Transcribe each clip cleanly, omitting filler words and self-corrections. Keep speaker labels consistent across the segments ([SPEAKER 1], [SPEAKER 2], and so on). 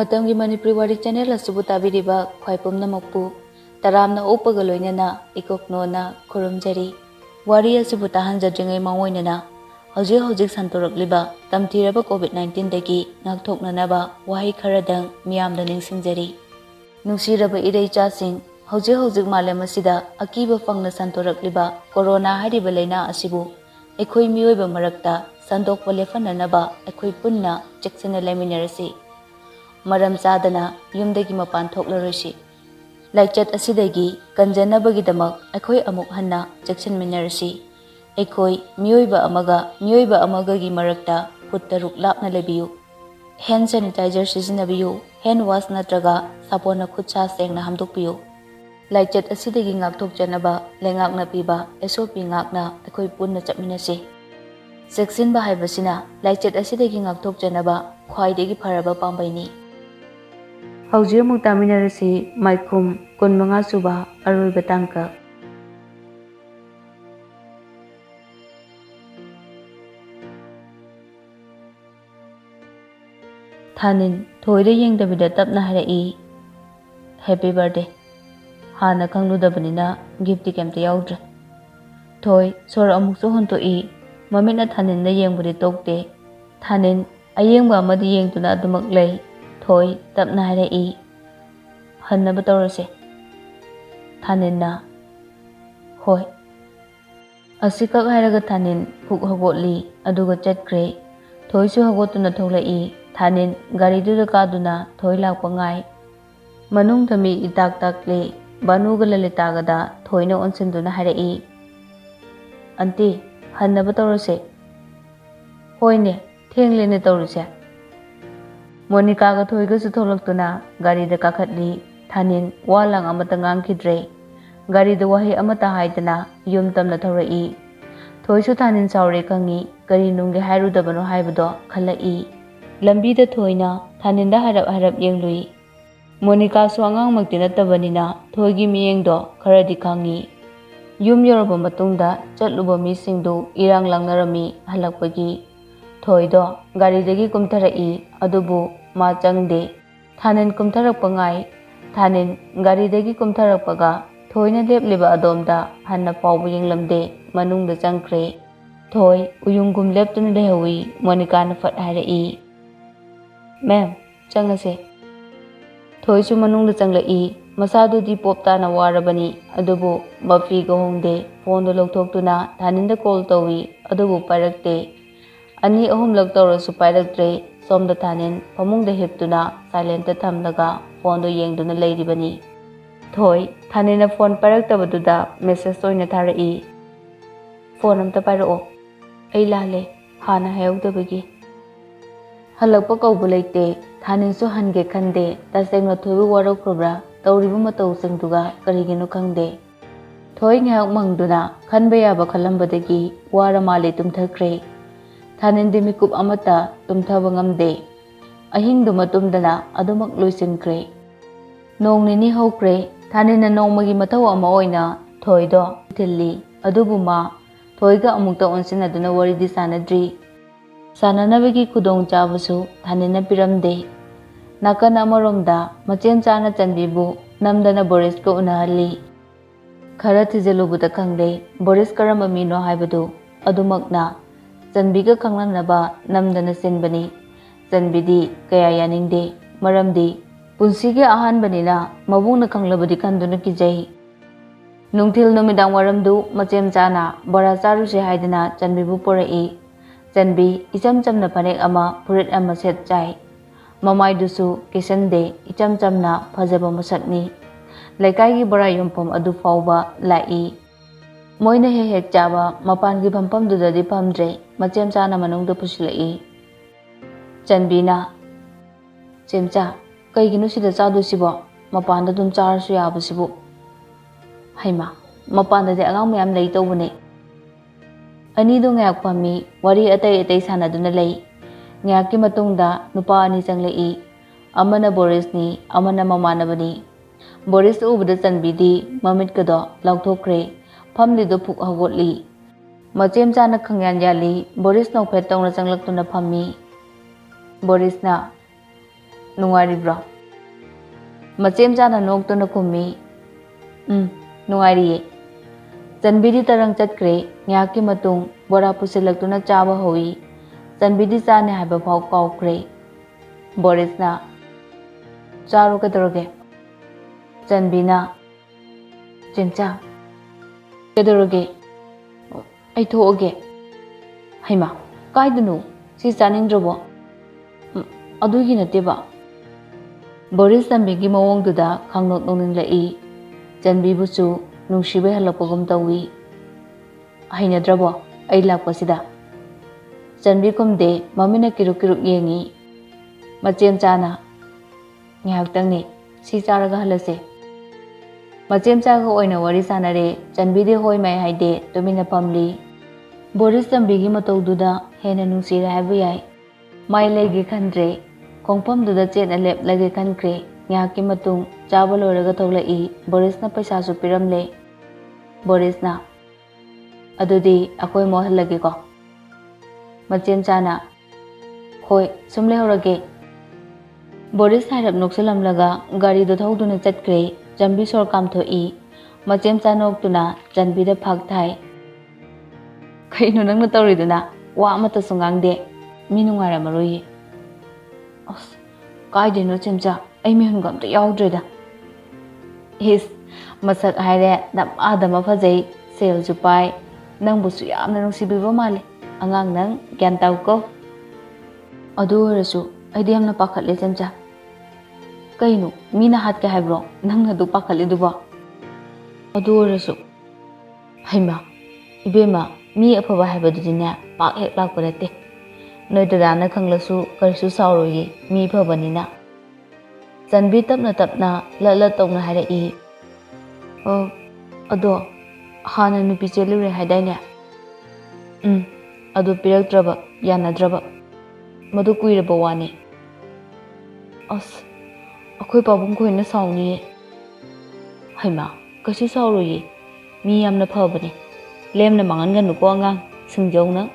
[SPEAKER 1] Matamgi Manipuri Wari channel asibu tabiriba khwai pumnamakpu taramna upaga loinana ikoknona khurumjari wari asibu tahanjadringai mangoinana hojik santorakliba tamtiraba COVID-19 dagi ngakthoknanaba wahi kharadang miyamda ningsingjari nungsiraba iraichasing hojik malem asida akiba fangna santorakliba corona hariba laina asibu ekhoi miyoiba marakta sandokpa lefananaba ekhoi punna cheksina laiminarasi maram sadana yumdagi mapan thoklaroi laichat asidagi kanjanabagidamak ekhoi amuk hanna chekshin minarasi ekhoi miyoiba amaga gi marakta khuttaruk lapna lebiyu hand sanitizer sijinabiyu hand wash natraga sapona khutsa sengna hamdokpiyu laichat asidagi ngakthok janaba lengakna piba SOP ngakna ekhoi punna chapminasi seksin haibasina laichat asidagi ngakthok janaba khwaidagi pharaba pambaini Hauji amuk taminarasi Maikhum 15 suba aroiba tangka Thanin thoide yengdabida tapna harai Happy birthday hana khangludabanina gift kemta yaudre thoi sor amuk so hontoi mamina thanin na yengbudi tokte thanin ayengba amadi yengtuna adumak lei thoi tapna harai hannaba tawrase thanin na hoi asikak hairaga thanin phuk hagotli aduga chatkre thoi su hagotuna tholai thanin gari du kaduna thoi lakpa ngai manung thami itak takle banuga lalita gada thoina onsinduna harai anti hannaba tawrase hoine thenglene tawrase Monica ga thoiga su tholaktuna gari da kakhatli thanin walang amata ngangkidre gari da wahi amata haidana yum tamna thorai thoi su thanin saure kangi gari nungge hairudabano haibado khalai lambi da thoina thanin da harap yenglui Monica su angang makti natabanina thoigi miyengdo kharadi kangi yum yoraba matungda chatluba misingdu irang langnarami halakpagi thoido gari dagi kumtharai adubu ma changde thanin kumtharakpa ngai thanin gari dagi kumtharakpaga thoina lepliba adomda hanna pawbu yenglamde manungda changkre thoi uyungum leptuna lehawi Monica na fat harai ma'am changase thoi su manungda changlai masadu di popta na warabani adubu mafi ga hongde phone do lokthokuna thaninda call tawi adubu parakte ani ahum lak tawrasu pairaktre somda thanin pamungda hiptuna silent ta thamlaga phone do yengduna leiribani thoi thanina phone paraktabaduda message oina tharai phone amta pairo ai lale hana hayudabagi halakpa kaubu leite thanin su hange khande tasengna thoibu warokhrobra tawribu matau singduga karigino khangde thoi ngak mangduna khanba yaba khalambadagi wara male tumthakre thanin dimikup amata tumthaba ngamde ahingdu matumdana adumak loisinkre nong nini hokre thanina nongmagi mathau ama oina thoido thilli adubuma thoiga amukta onsinaduna waridi sanadri sananabagi khudong chabasu thanina piramde nakan amaromda machem chana chanbibu namdana Boris ko unahalli khara thijelubuda khangde Boris karamba mino haibadu adumakna chanbiga khangnanaba namdana sinbani chanbidi kaya yaningde maramdi punsige ahanbanina mabungna khanglabadi khanduna kijai nungthil numidang waramdu machem chana bora charuse haidana chanbibu porai chanbi icham chamna panek ama purit ama set chai mamai dusu kisande icham chamna phajaba masakni laikai gi bora yumpam adu fauba lai moina hek chaba mapan gi phampam dudadi phamdre machem chana manungda pusilai chanbina chemcha kaiginu sida chadu sibo mapanda dum charsu yaba sibo haima mapanda de angang mayam lei tawbune ani do ngak pami wari atai sanaduna lei ngaki matungda nupa ani changlei amana Boris ni amana mamanabani Boris ubada chanbidi mamit kado laukthokre famli do phuk hagotli machem chana khangyan yali Boris nokphet tongna changlaktuna phammi Boris na nungaribro. Macem chana noktuna kummi. Nungariye. Chanbidi tarang chatkre ngaki matung bora pusilaktuna chaba hoi. Chanbidi chane haiba phau kaukre. Boris na charu kadoroge. Chanbina Chencha kadoroge. Ai thoge. Haima kaidunu si chaningdrobo. Adugi nateba. Boris Chanbigi mawongduda khangnok nonginglai. Chanbi busu nungsibe halakpagum tawi. Hainadrabo ai lakpasida. Chanbi kumde mamina kiruk yengi. Macem chana ngahaktangni si charaga halase. Macem chaga oina wari sanare Chanbide hoi mai haide tumina pamli. Boris Chanbigi mataududa hena nungsira haibu yai. Mai lege khandre khongpamduda chena lep lage khankre ngaki matung chaba loiraga tholai. Boris na paisa su piramle. Boris na adudi akoi mohalage ko. Macem chana hoi sumle horage. Boris hairap noksalamlaga gari do thauduna chatkre. Chanbi sor kam thoi. Macem chanoktuna Chanbida phak thai. Kaino nangna tawriduna wa amata sungangde mi nungara maroi. As kaideno chemcha ai mi hungam ta yaudreda. His masak haire dam adama phajai sel ju pai nang busu yamna nungsibiba male angang nang gyan taw ko. Adu orasu aidi amna pakhatle chemcha. Kaino mina hat ka haibro nangna du pakhatle duba. Adu orasu haima ibema mi afaba haibadudina pak hek lakpa nate. Noi dadana khanglasu karisu sauroye mi phabanina. Chanbi tapna lat tawna harai. Ado hana nupi chelure haidaine. Ado piraktraba yanadraba. Madu kuiraba wani. As akhoi pabung khoina sauni. Haima kasu sauroye mi yamna phabane. Lemna mangan nuko angang singjong na.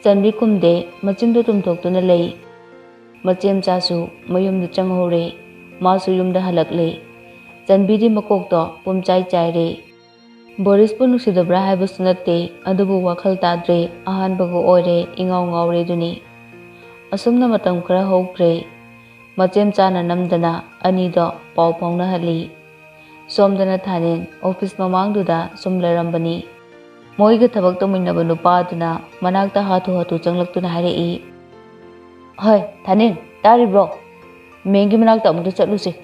[SPEAKER 1] Chanbi kumde macimdo tumthoktuna lei. Macem chasu mayumda changhore masu yumda halakle. Chanbidi makokto pumchai chaire. Boris pu nusidabra haibasu natte adubu wakhal tadre ahanbago oire ingaw ngawre duni. Asumna matam khara hokre. Macem chana namdana anido pau phawna hali. Somdana thanen office mamangduda sumlarambani. Moiga thabak taminaba nupaduna manakta hatu changlaktuna harai. Hoi thanen taribro. Mengi manakta amukta chatluse.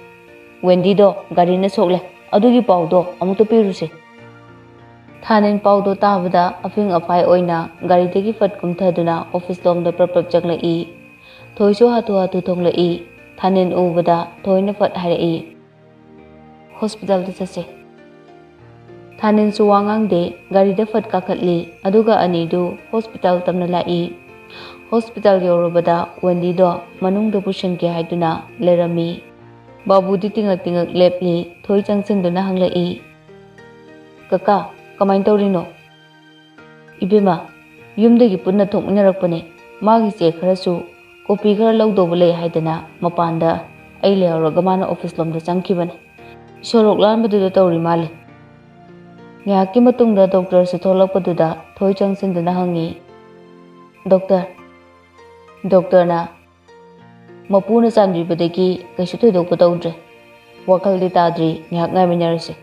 [SPEAKER 1] Wendy do gari na sokle adugi paudo amukta piruse. Thanen paudo tabada afing apai oina gari degi fat kumthaduna office lomda praprak changlai. Thoisu hatu thonglai. Thanen ubada thoina fat harai. Hospital da chase. Thanen suwangang de gari da fat kakhatli aduga anidu hospital tamna lai. Hospital yorobada Wendy do manungda pushang ke haiduna lerami. Babu di tingak lepli thoi changsinduna hanglai. Kaka kamain tawrino. Ibema yumdagi punna thokminarakpane magi che kharasu kopi khara lawdoba lei haidana mapanda ai leoraga mana office lomda changkhibane. Sorok lanbaduda tawri male. Ngaki matungda doctor se tholakpaduda thoi changsinduna hangi. Doctor na mapuna chanbibadagi kaisu thoidokpa tawdre. Wakhaldi tadri ngak ngaiminarase.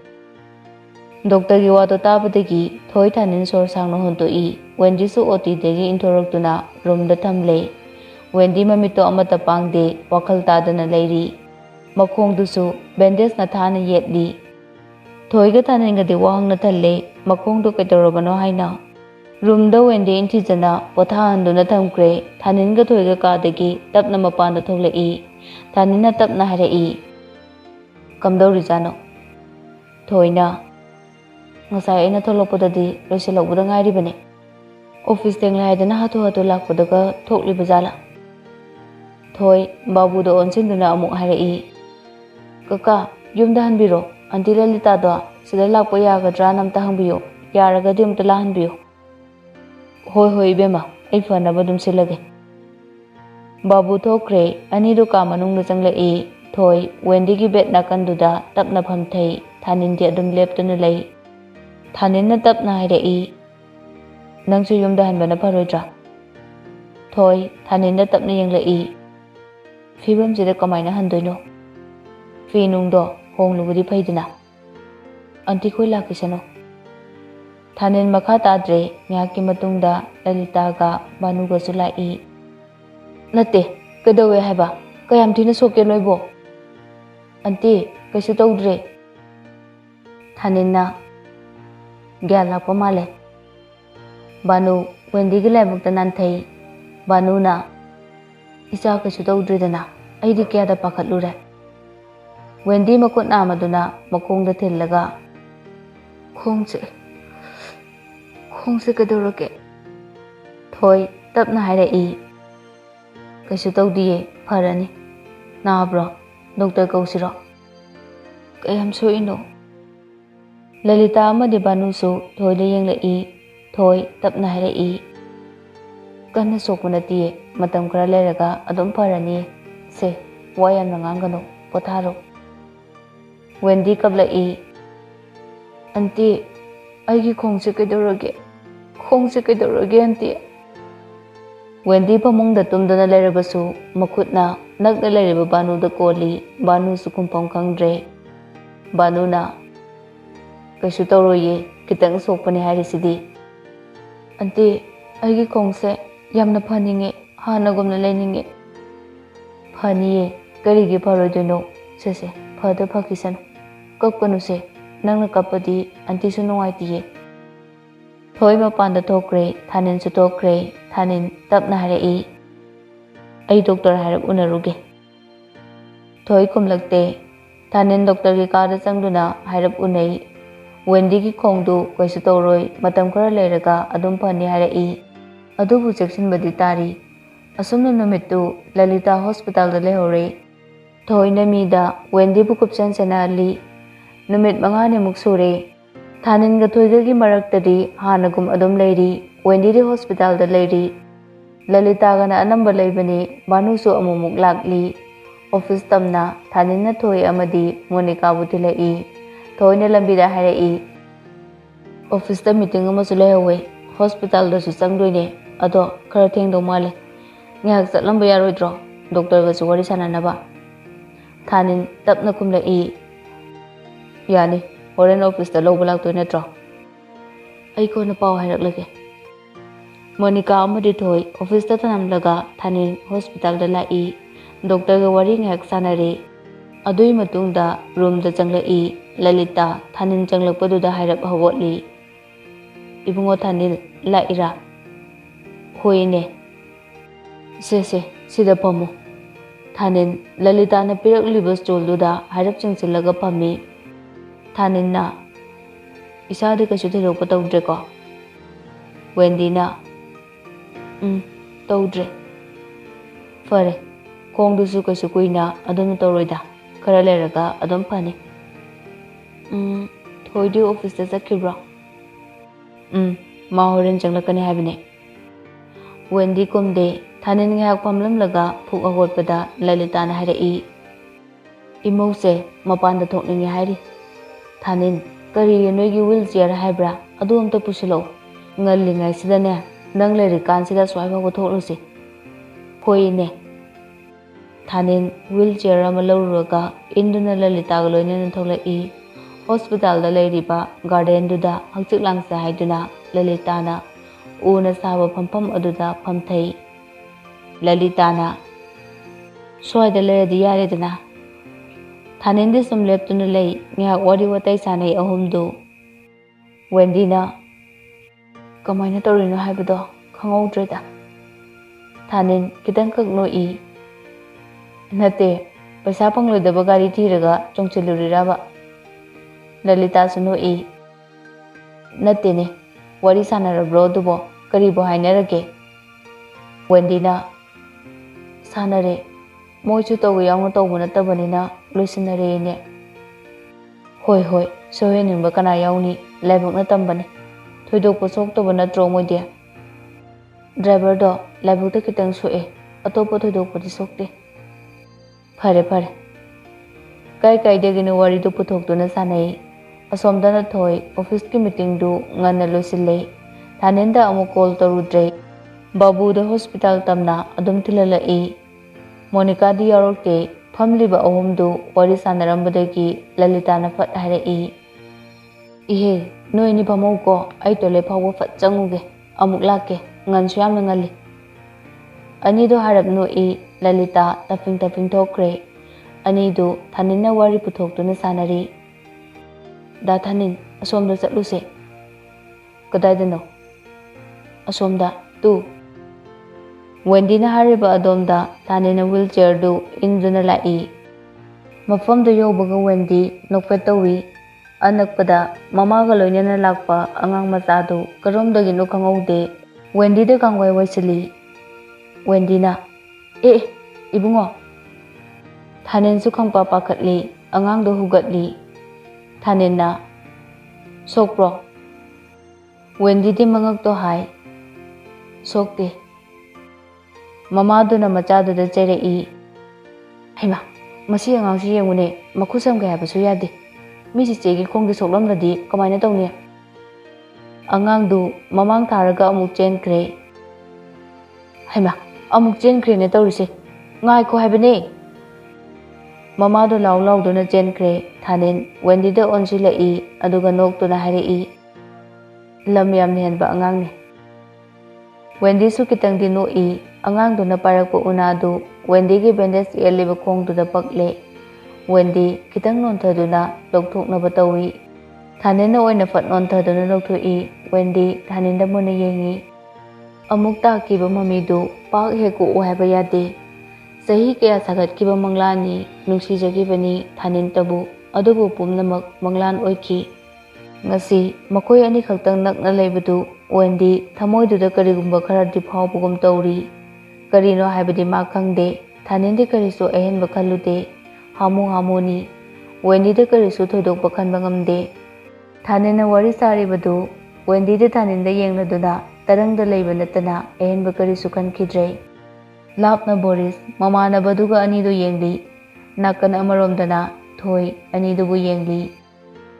[SPEAKER 1] Doctor gi wado tabadagi thoi thanin sor sangno hontoi. Wendy su OT degi inthoraktuna room da thamle. Wendy mamito amata pangde wakhal tadana leiri. Makhongdusu bandage na thana yetli. Thoiga thaninga de wahang na thalle makhongdu kaitawrabano haina. Room da Wendy intijana pothanduna thamkre. Thaninga thoiga kadagi tapna mapanda tholai. Thanina tapna harai. Kamdawri jano. Thoina ngasai aina tholokpadadi loisilokbada ngairibane. Office tengla haidana hatu lakpadaga thokliba jala. Thoi babu do onsinduna amuk harai. Kaka yumda hanbiro anti Lalita do sida lakpa yagadra namta hangbiyo yaragadi amta lahanbiyo. Hoi ibema ai fanaba dum silage. Babu thokre anidu ka manungda changlai thoi Wendy gi bet nakanduda tapna phamthei Thanin di adum leptuna lei Thanin na tapna hairei nangsu yumda hanbana pharoidra thoi Thanin da tapna yenglai fibam sida kamaina handoino fi nungdo honglubudi phaidina anti khoi lakisano Thanin makha tadre ngaki matungda Lalita ga Banu ga sulai nate kedawe haiba kayam thina soke noibo anti kaisu tawdre Thanin na gyan lakpa male Banu Wendy gi laibukta nanthai Banu na isa kaisu tawdredana aidi kya da pakhatlure Wendy makut na maduna makongda thillaga khongse kadorake thoi tapna hairei kaisu tawdiye pharani nabro doctor kausiro kayam soino Lalita amadi Banu su thoi da yenglai thoi tapna hairei kanna sokmunati matam khara leraga adum pharani se wayam nangangano potharo Wendy kablai anti aigi khongse kedorage anti Wendy pamungda tumdana lerabasu makhutna nakna leriba Banu da koli Banu su kumpam khangdre Banu na kaisu tawroye kitang sokpani hairisidi anti aigi khongse yamna phaninge hanagumna leininge phaniye karigi pharoidoino sese phada phakisan kapkanu se nangna kapadi anti su nungaitiye thoi mapanda thokre Thanin su thokre Thanin tapna hairei ai doctor hairap unaruge thoi kumlakte Thanin doctor gi kada changduna hairap unai Wendy gi khongdu kaisu tawroi matam khara leiraga adum phani hairei adubu cheksinbadi tari asumna numittu Lalita hospital da lehore thoi namida Wendy bu kupchan senali numit mangani muksure Thanin ga thoiga gi maraktadi hanagum adum leiri Wendy di hospital da leiri Lalita ga na anamba leibani Banu su amumuk lakli office tamna Thanin na thoi amadi Monica bu thilai thoi na lambida hairei office ta meeting ama su lehawe hospital da su changdoine ado khara thengdo male ngak chatlamba yaroidro doctor ga su wari sananaba Thanin tapna kumlai yani horen office ta loba laktoi natro ai ko na paw hairak Monica amadi thoi office ta tanamlaga Thanin hospital da lai doctor ga wari ngak sanare adui matungda room da changlai Lalita Thanin changlakpadu da hairap hawotli ibungo Thanin laira hoine se sida pamu Thanin Lalita na pirakliba stool da hairap chingchillaga pami Thanin na isadi kasu thilokpa tawdre ko Wendy na tawdre fare khongdu su kasu kuina adum tawroida khara leraga adum phani thoidi office ta chakhibra ma horen changlakani haibine Wendy kumde Thanin ngak pamlamlaga phuk agotpada Lalita na hairei imose mapanda thokningi hairi Thanin kari noigi wheelchair haibra adu amta pusilo ngallingai sidane nang leri kansida swaiba ko thoklusi hoine Thanin wheelchair ama lawruga induna Lalita ga loinana tholai hospital da leiriba garden duda hangchik langsa haiduna Lalita na una saba phampam aduda phamthai Lalita na soida leradi yaredana Thanin di sum leptuna lei ngak wari watai sanai ahumdu Wendy na kamaina tawrino haibado khangowdreda Thanin kitang kaknoi nate paisa pangloidaba gari thiraga chongchilluriraba Lalita sunoi natene wari sanarabro dubo karibo hainarage Wendy na sanare moichu tawu yaungna tawbu natabanina loisinarene hoi soheningba kana yauni laibukna tambani thoidokpa soktoba natro moide driver do laibukta kitang soe ꯑꯇꯣꯞꯄ ꯊꯣꯏꯗꯣꯛꯄꯗꯤ ꯁꯣꯛꯇꯦ꯫ ꯐꯔꯦ ꯐꯔꯦ꯫ ꯀꯥꯏꯗꯒꯤꯅꯣ ꯋꯥꯔꯤꯗꯨ ꯄꯨꯊꯣꯛꯇꯨꯅ ꯁꯥꯟꯅꯩ꯫ ꯑꯁꯣꯝꯗꯅ ꯊꯣꯏ ꯑꯣꯐꯤꯁꯀꯤ ꯃꯤꯇꯤꯡꯗꯨ ꯉꯟꯅ ꯂꯣꯏꯁꯤꯜꯂꯦ꯫ ꯊꯥꯅꯦꯟꯗ ꯑꯃꯨꯛ ꯀꯣꯜ ꯇꯧꯔꯨꯗ꯭ꯔꯦ꯫ ꯕꯥꯕꯨꯗ ꯍꯣꯁꯄꯤꯇꯥꯜ ꯇꯝꯅ ꯑꯗꯨꯝ ꯊꯤꯜꯍꯜꯂꯛꯏ꯫ ꯃꯣꯅꯤꯀꯥꯗꯤ ꯌꯥꯎꯔꯛꯇꯦ꯫ ꯐꯝꯂꯤꯕ ꯑꯍꯨꯝꯗꯨ ꯋꯥꯔꯤ ꯁꯥꯟꯅꯔꯝꯕꯗꯒꯤ ꯂꯂꯤꯇꯥꯅ ꯐꯠ ꯍꯥꯏꯔꯛꯏ, "ꯏꯍꯦ, ꯅꯣꯏ ꯑꯅꯤ ꯐꯝꯍꯧꯀꯣ, ꯑꯩ ꯇꯣꯏꯂꯦꯠ ꯐꯥꯎꯕ ꯐꯠ ꯆꯪꯉꯨꯒꯦ, ꯑꯃꯨꯛ ꯂꯥꯛꯀꯦ, ꯉꯟꯁꯨ ꯌꯥꯝꯅ ꯉꯜꯂꯤ꯫" ꯑꯅꯤꯗꯨ ꯍꯥꯏꯔꯞ ꯅꯣꯛꯏ꯫ ꯂꯂꯤꯇꯥ ꯇꯞꯄꯤꯡ ꯊꯣꯛꯈ꯭ꯔꯦ꯫ ꯑꯅꯤꯗꯨ ꯊꯥꯅꯤꯟꯅ ꯋꯥꯔꯤ ꯄꯨꯊꯣꯛꯇꯨꯅ ꯁꯥꯟꯅꯔꯤ꯫ "ꯗꯥ ꯊꯥꯅꯤꯟ, ꯑꯁꯣꯝꯗ ꯆꯠꯂꯨꯁꯦ꯫" "ꯀꯗꯥꯏꯗꯅꯣ?" "ꯑꯁꯣꯝꯗ, ꯇꯨ." ꯋꯦꯟꯗꯤꯅ ꯍꯥꯏꯔꯤꯕ ꯑꯗꯣꯝꯗ ꯊꯥꯅꯤꯟꯅ ꯍꯨꯏꯜ ꯆꯤꯌꯔꯗꯨ ꯏꯟꯗꯨꯅ ꯂꯥꯛꯏ꯫ ꯃꯐꯝꯗꯨ ꯌꯧꯕꯒ ꯋꯦꯟꯗꯤ ꯅꯣꯛꯐꯦꯠ ꯇꯧꯏ꯫ ꯑꯅꯛꯄꯗ ꯃꯃꯥꯒ ꯂꯣꯏꯅꯅ ꯂꯥꯛꯄ ꯑꯉꯥꯡ ꯃꯆꯥꯗꯨ ꯀꯔꯣꯝꯗꯒꯤꯅꯣ ꯈꯪꯍꯧꯗꯦ ꯋꯦꯟꯗꯤꯗ ꯀꯥꯡꯋꯥꯏ ꯋꯥꯏꯁꯤꯜꯂꯤ꯫ ꯋꯦꯟꯗꯤꯅ, "ꯑꯦ ꯏꯕꯨꯡꯉꯣ꯫" ꯊꯥꯅꯤꯟꯁꯨ ꯈꯪꯄꯥ ꯄꯥꯈꯠꯂꯤ꯫ ꯑꯉꯥꯡꯗꯨ ꯍꯨꯒꯠꯂꯤ꯫ ꯊꯥꯅꯤꯟꯅ, "ꯁꯣꯛꯄ꯭ꯔꯣ?" ꯋꯦꯟꯗꯤꯗꯤ ꯃꯉꯛꯇꯣ ꯍꯥꯏ, "ꯁꯣꯛꯇꯦ꯫" ꯃꯃꯥꯗꯨꯅ ꯃꯆꯥꯗꯨꯗ ꯆꯩꯔꯛꯏ꯫ "ꯍꯩꯃꯥ, ꯃꯁꯤ ꯑꯉꯥꯡꯁꯤ ꯌꯦꯡꯉꯨꯅꯦ, ꯃꯈꯨꯠ ꯁꯝꯒꯦ ꯍꯥꯏꯕꯁꯨ ꯌꯥꯗꯦ꯫ ꯃꯤ ꯆꯤꯆꯦꯒꯤ ꯈꯣꯡꯗꯤ ꯁꯣꯛꯂꯝꯂꯗꯤ ꯀꯃꯥꯏꯅ ꯇꯧꯅꯤ?" ꯑꯉꯥꯡꯗꯨ ꯃꯃꯥꯡ ꯊꯥꯔꯒ ꯑꯃꯨꯛ ꯆꯦꯟꯈ꯭ꯔꯦ꯫ "ꯍꯩꯃꯥ, ꯑꯃꯨꯛ ꯆꯦꯟꯈ꯭ꯔꯦꯅꯦ ꯇꯧꯔꯤꯁꯦ, ꯉꯥꯏꯈꯣ ꯍꯥꯏꯕꯅꯦ!" ꯃꯃꯥꯗꯨ ꯂꯥꯎꯗꯨꯅ ꯆꯦꯟꯈ꯭ꯔꯦ꯫ ꯊꯥꯅꯤꯟ ꯋꯦꯟꯗꯤꯗ ꯑꯣꯟꯁꯤꯜꯂꯛꯏ ꯑꯗꯨꯒ ꯅꯣꯛꯇꯨꯅ ꯍꯥꯏꯔꯛꯏ, "ꯂꯝ ꯌꯥꯝꯅ ꯍꯦꯟꯕ ꯑꯉꯥꯡꯅꯤ꯫" ꯋꯦꯟꯗꯤꯁꯨ ꯈꯤꯇꯪꯗꯤ ꯅꯣꯛꯏ꯫ ꯑꯉꯥꯡꯗꯨꯅ ꯄꯥꯏꯔꯛꯄ ꯎꯅꯥꯗꯨ ꯋꯦꯟꯗꯤꯒꯤ ꯕꯦꯟꯗꯦꯖ ꯌꯦꯠꯂꯤꯕ ꯈꯣꯡꯗꯨꯗ ꯄꯛꯂꯦ꯫ ꯋꯦꯟꯗꯤ ꯈꯤꯇꯪ ꯅꯣꯟꯊꯗꯨꯅ ꯂꯧꯊꯣꯛꯅꯕ ꯇꯧꯏ꯫ ꯊꯥꯅꯤꯟꯅ ꯑꯣꯏꯅ ꯐꯠ ꯅꯣꯟꯊꯗꯨꯅ ꯂꯧꯊꯣꯛꯏ꯫ ꯋꯦꯟꯗꯤ ꯊꯥꯅꯤꯟꯗ ꯃꯨꯟꯅ ꯌꯦꯡꯏ꯫ ꯑꯃꯨꯛ ꯇꯥꯈꯤꯕ ꯃꯃꯤꯗꯨ ꯄꯥꯛ ꯍꯦꯛ ꯀꯣꯛꯎ ꯍꯥꯏꯕ ꯌꯥꯗꯦ꯫ ꯆꯍꯤ ꯀꯌꯥ ꯁꯥꯒꯠꯈꯤꯕ ꯃꯪꯂꯥꯟꯅꯤ, ꯅꯨꯡꯁꯤꯖꯈꯤꯕꯅꯤ ꯊꯥꯅꯤꯟꯇꯕꯨ, ꯑꯗꯨꯕꯨ ꯄꯨꯝꯅꯃꯛ ꯃꯪꯂꯥꯟ ꯑꯣꯏꯈꯤ꯫ ꯉꯁꯤ ꯃꯈꯣꯏ ꯑꯅꯤꯈꯛꯇꯪ ꯅꯛꯅ ꯂꯩꯕꯗꯨ ꯋꯦꯟꯗꯤ ꯊꯃꯣꯏꯗꯨꯗ ꯀꯔꯤꯒꯨꯝꯕ ꯈꯔꯗꯤ ꯐꯥꯎꯕꯒꯨꯝ ꯇꯧꯔꯤ꯫ ꯀꯔꯤꯅꯣ ꯍꯥꯏꯕꯗꯤ ꯃꯥ ꯈꯪꯗꯦ꯫ ꯊꯥꯅꯤꯟꯗꯤ ꯀꯔꯤꯁꯨ ꯑꯍꯦꯟꯕ ꯈꯜꯂꯨꯗꯦ꯫ ꯍꯥꯃꯨꯅꯤ꯫ ꯋꯦꯟꯗꯤꯗ ꯀꯔꯤꯁꯨ ꯊꯣꯏꯗꯣꯛꯄ ꯈꯟꯕ ꯉꯝꯗꯦ꯫ ꯊꯥꯅꯤꯟꯅ ꯋꯥꯔꯤ ꯁꯥꯔꯤꯕꯗꯨ ꯋꯦꯟꯗꯤꯗ ꯊꯥꯅꯤꯟꯗ ꯌꯦꯡꯂꯗꯨꯅ ꯇꯔꯪꯗ ꯂꯩꯕ ꯅꯠꯇꯅ ꯑꯍꯦꯟꯕ ꯀꯔꯤꯁꯨ ꯈꯟꯈꯤꯗ꯭ꯔꯦ꯫ ꯂꯥꯞꯅ ꯕꯣꯔꯤꯁ ꯃꯃꯥꯟꯅꯕꯗꯨꯒ ꯑꯅꯤꯗꯨ ꯌꯦꯡꯂꯤ꯫ ꯅꯥꯀꯟ ꯑꯃꯔꯣꯝꯗꯅ ꯊꯣꯏ ꯑꯅꯤꯗꯨꯕꯨ ꯌꯦꯡꯂꯤ꯫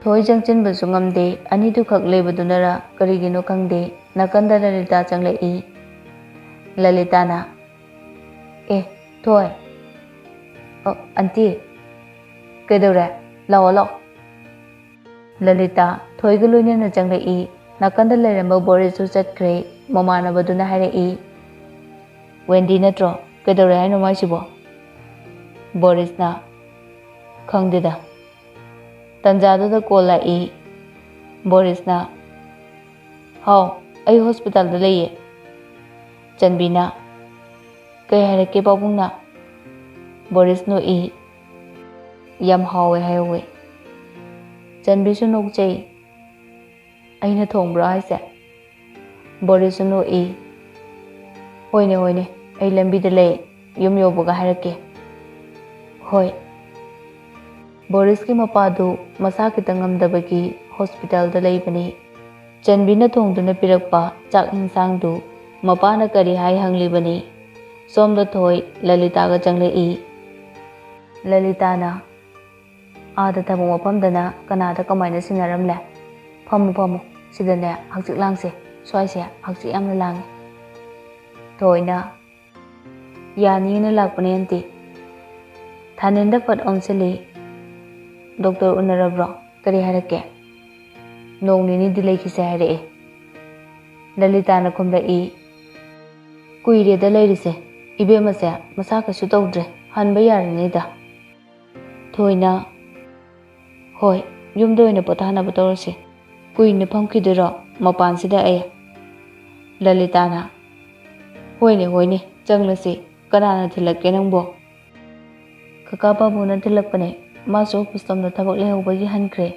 [SPEAKER 1] ꯊꯣꯏ ꯆꯪꯁꯤꯟꯕꯁꯨ ꯉꯝꯗꯦ꯫ ꯑꯅꯤꯗꯨꯈꯛ ꯂꯩꯕꯗꯨꯅꯔ ꯀꯔꯤꯒꯤꯅꯣ ꯈꯪꯗꯦ ꯅꯥꯀꯟꯗ ꯂꯂꯤꯇꯥ ꯆꯪꯂꯛꯏ꯫ ꯂꯂꯤꯇꯥꯅ, "ꯑꯦ ꯊꯣꯏ, ꯑꯟꯇꯤ, ꯀꯩꯗꯧꯔꯦ? ꯂꯥꯛꯑꯣ." ꯂꯂꯤꯇꯥ ꯊꯣꯏꯒ ꯂꯣꯏꯅꯅ ꯆꯪꯂꯛꯏ꯫ ꯅꯥꯀꯟꯗ ꯂꯩꯔꯝꯕ ꯕꯣꯔꯤꯁꯁꯨ ꯆꯠꯈ꯭ꯔꯦ꯫ ꯃꯃꯥꯟꯅꯕꯗꯨꯅ ꯍꯥꯏꯔꯛꯏ, "ꯋꯦꯟꯗꯤ ꯅꯠꯇ꯭ꯔꯣ? ꯀꯩꯗꯧꯔꯦ ꯍꯥꯏꯅꯣ ꯃꯥꯏꯁꯤꯕꯣ?" ꯕꯣꯔꯤꯁꯅ, "ꯈꯪꯗꯦꯗ." ꯇꯟꯖꯥꯗꯨꯗ ꯀꯣꯜ ꯂꯥꯛꯏ꯫ ꯕꯣꯔꯤꯁꯅ, "ꯍꯥꯎ, ꯑꯩ ꯍꯣꯁꯄꯤꯇꯥꯜꯗ ꯂꯩꯌꯦ." ꯆꯟꯕꯤꯅ, "ꯀꯩ ꯍꯥꯏꯔꯛꯀꯦ ꯄꯥꯕꯨꯡꯅ?" ꯕꯣꯔꯤꯁ ꯅꯣꯛꯏ, "ꯌꯥꯝ ꯍꯥꯎꯋꯦ ꯍꯥꯏꯍꯧꯋꯦ." ꯆꯟꯕꯤꯁꯨ ꯅꯣꯛꯆꯩ, "ꯑꯩꯅ ꯊꯣꯡꯕ꯭ꯔꯣ ꯍꯥꯏꯁꯦ?" ꯕꯣꯔꯤꯁꯁꯨ ꯅꯣꯛꯏ, "ꯍꯣꯏꯅꯦ, ꯑꯩ ꯂꯝꯕꯤꯗ ꯂꯩ, ꯌꯨꯝ ꯌꯧꯕꯒ ꯍꯥꯏꯔꯛꯀꯦ." "ꯍꯣꯏ." ꯕꯣꯔꯤꯁꯀꯤ ꯃꯄꯥꯗꯨ ꯃꯁꯥ ꯈꯤꯇꯪ ꯉꯝꯗꯕꯒꯤ ꯍꯣꯁꯄꯤꯇꯥꯜꯗ ꯂꯩꯕꯅꯤ꯫ ꯆꯟꯕꯤꯅ ꯊꯣꯡꯗꯨꯅ ꯄꯤꯔꯛꯄ ꯆꯥꯛ ꯏꯟꯁꯥꯡꯗꯨ ꯃꯄꯥꯅ ꯀꯔꯤ ꯍꯥꯏ ꯍꯪꯂꯤꯕꯅꯤ꯫ ꯁꯣꯝꯗ ꯊꯣꯏ ꯂꯂꯤꯇꯥꯒ ꯆꯪꯂꯛꯏ꯫ ꯂꯂꯤꯇꯥꯅ, "ꯑꯥꯗ ꯊꯕꯛ ꯃꯐꯝꯗꯅ ꯀꯅꯥꯗ ꯀꯃꯥꯏꯅ ꯁꯤꯟꯅꯔꯝꯂꯦ? ꯐꯝꯃꯨ, ꯁꯤꯗꯅꯦ ꯍꯛꯆꯤꯛ ꯂꯥꯡꯁꯦ, ꯁ꯭ꯋꯥꯏꯁꯦ ꯍꯛꯆꯤꯛ ꯌꯥꯝꯅ ꯂꯥꯡꯉꯦ." ꯊꯣꯏꯅ, "ꯌꯥꯅꯤꯅ ꯂꯥꯛꯄꯅꯦ ꯑꯟꯇꯤ." ꯊꯥꯅꯤꯟꯗ ꯐꯠ ꯑꯣꯟꯁꯤꯜꯂꯤ꯫ "ꯗꯣꯛꯇꯔ ꯎꯅꯔꯕ꯭ꯔꯣ? ꯀꯔꯤ ꯍꯥꯏꯔꯛꯀꯦ?" "ꯅꯣꯡ ꯅꯤꯅꯤꯗꯤ ꯂꯩꯈꯤꯁꯦ ꯍꯥꯏꯔꯛꯑꯦ." ꯂꯂꯤꯇꯥꯅ ꯈꯨꯝꯂꯛꯏ, "ꯀꯨꯏꯔꯦꯗ ꯂꯩꯔꯤꯁꯦ, ꯏꯕꯦꯝꯃꯁꯦ ꯃꯁꯥ ꯀꯩꯁꯨ ꯇꯧꯗ꯭ꯔꯦ, ꯍꯟꯕ ꯌꯥꯔꯅꯤꯗ." ꯊꯣꯏꯅ, "ꯍꯣꯏ, ꯌꯨꯝꯗ ꯑꯣꯏꯅ ꯄꯣꯊꯥꯅꯕ ꯇꯧꯔꯁꯤ꯫ ꯀꯨꯏꯅ ꯐꯝꯈꯤꯗꯣꯏꯔꯣ ꯃꯄꯥꯟꯁꯤꯗ ꯑꯩ?" ꯂꯂꯤꯇꯥꯅ, ꯍꯣꯏꯅꯦ, ꯆꯪꯂꯁꯤ, ꯀꯅꯥꯅ ꯊꯤꯜꯂꯛꯀꯦ ꯅꯪꯕꯣ?" "ꯀꯀꯥ ꯕꯥꯕꯨꯅ ꯊꯤꯜꯂꯛꯄꯅꯦ, ꯃꯥꯁꯨ ꯑꯣꯐꯤꯁꯂꯣꯝꯗ ꯊꯕꯛ ꯂꯩꯍꯧꯕꯒꯤ ꯍꯟꯈ꯭ꯔꯦ."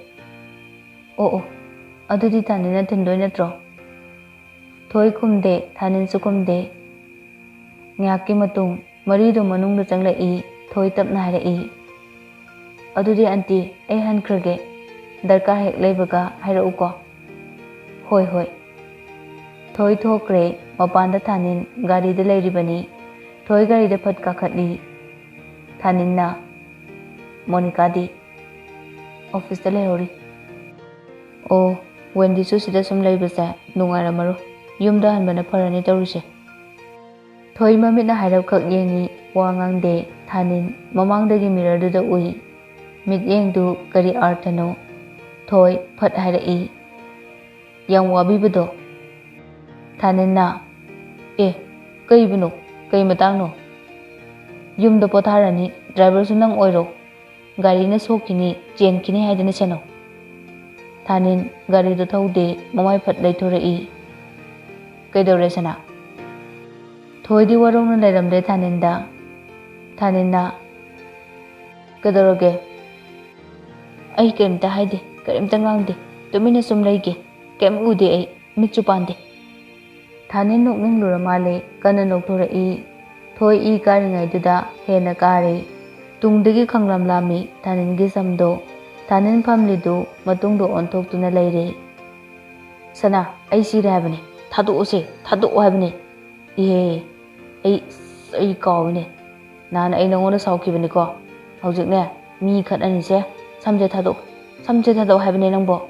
[SPEAKER 1] "ꯑꯣ, ꯑꯗꯨꯗꯤ ꯊꯥꯅꯤꯟꯅ ꯊꯤꯟꯗꯣꯏ ꯅꯠꯇ꯭ꯔꯣ?" ꯊꯣꯏ ꯈꯨꯝꯗꯦ, ꯊꯥꯅꯤꯟꯁꯨ ꯈꯨꯝꯗꯦ꯫ ꯉꯥꯏꯍꯥꯛꯀꯤ ꯃꯇꯨꯡ ꯃꯔꯤꯗꯨ ꯃꯅꯨꯡꯗ ꯆꯪꯂꯛꯏ꯫ ꯊꯣꯏ ꯇꯞꯅ ꯍꯥꯏꯔꯛꯏ, "ꯑꯗꯨꯗꯤ ꯑꯟꯇꯤ ꯑꯩ ꯍꯟꯈ꯭ꯔꯒꯦ, ꯗꯔꯀꯥꯔ ꯍꯦꯛ ꯂꯩꯕꯒ ꯍꯥꯏꯔꯛꯎꯀꯣ." "ꯍꯣꯏ." ꯊꯣꯏ ꯊꯣꯛꯈ꯭ꯔꯦ꯫ ꯃꯄꯥꯟꯗ ꯊꯥꯅꯤꯟ ꯒꯥꯔꯤꯗ ꯂꯩꯔꯤꯕꯅꯤ꯫ Thoi garida phat kakhatli. Thaninna Monica di office da lehori. Oh, Wendy su sida sum leibase nungaramaro. Yumda hanbana farani tawrise. Thoi mamit na hairap khak yengi wa ngangde Thanin mamangdagi mirror du da ui. Mit yengdu kari artano. Thoi phat hairai. Yang wabibado. Thaninna kai buno kai matangno. Yumda potharani driver su nang oiro. Gari na sokini chen kini haidana chano. Thanin gari do thaude mamai phat leithorai. Kaidore sana. Thoi di warong na lairamde Thaninda. Thaninna kadoroge. Ai karimta haide karimta ngangde tumina sum leige kem ude ai mitchu pande. Thanin nokning lura male kana noktorai. Thoi I karingai duda hena kare. Tungdagi khanglam lami Thanin gi samdo. Thanin famlidu matungdo onthok tuna leire. Sana ai sire habane thadu habane. Ihe ai kawne. Nana ai nangona saukibane ko. Haujikne mi khatani se samje thadu habane nangbo.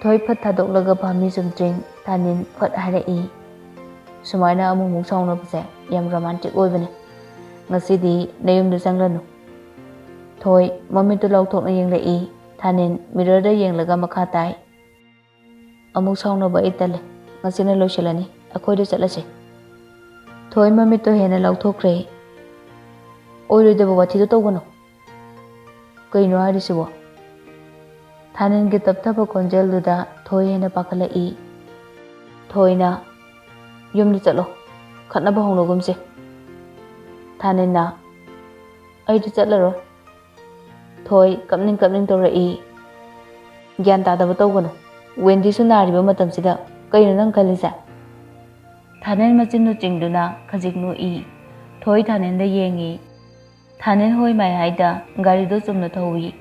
[SPEAKER 1] Thoi phat thadok phami sumtring Thanin phat harai. Sumaina amumuk sauna pase yam romantic oibane. Ngasidi nayumdu changlanu. Thoi mamitu lauthokna yenglai. Thanin mirror da yenglaga makha tai. Amuk sauna ba itale. Ngasina loisilani akhoi da chatlase. Thoi mamitu hena lauthokre. Oirode ba wathi do tawgano. Kaino harisibo. Thanin gi tapthaba konjel duda Thoi hena pakhalai. Thoina yumda chatlo khatnaba honogumse. Thaninna aidi chatlaro. Thoi kapning torai. Gyan tadaba tawgano. Wendy su nariba matamsida kaino nang khalisa. Thanin machindu chingduna khajiknu I. Thoi Thanin da yengi. Thanin hoi mai haida gari do chumna thawi.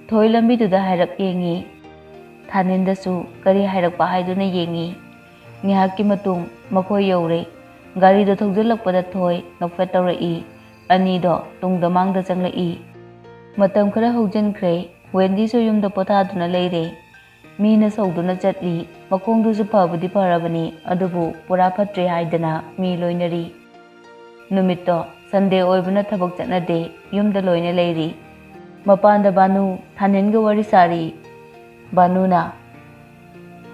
[SPEAKER 1] Thoi lambi duda hairak yengi. Thanin da su kari hairak pa haiduna yengi. Ngihaki matung makhoi yore. Gari do thogjalakpada Thoi nokfet tawrai. Ani do tungda mangda changlai. Matam khara haujankhre. Wendy su yumda pothaduna leire. Mina sauduna chatli. Makongdu su phabudi pharabani adubu pura phatre haidana mi loinari. Numitto Sunday oibuna thabak chatnade yumda loina leiri. Mapanda Banu Thaninga wari sari. Banuna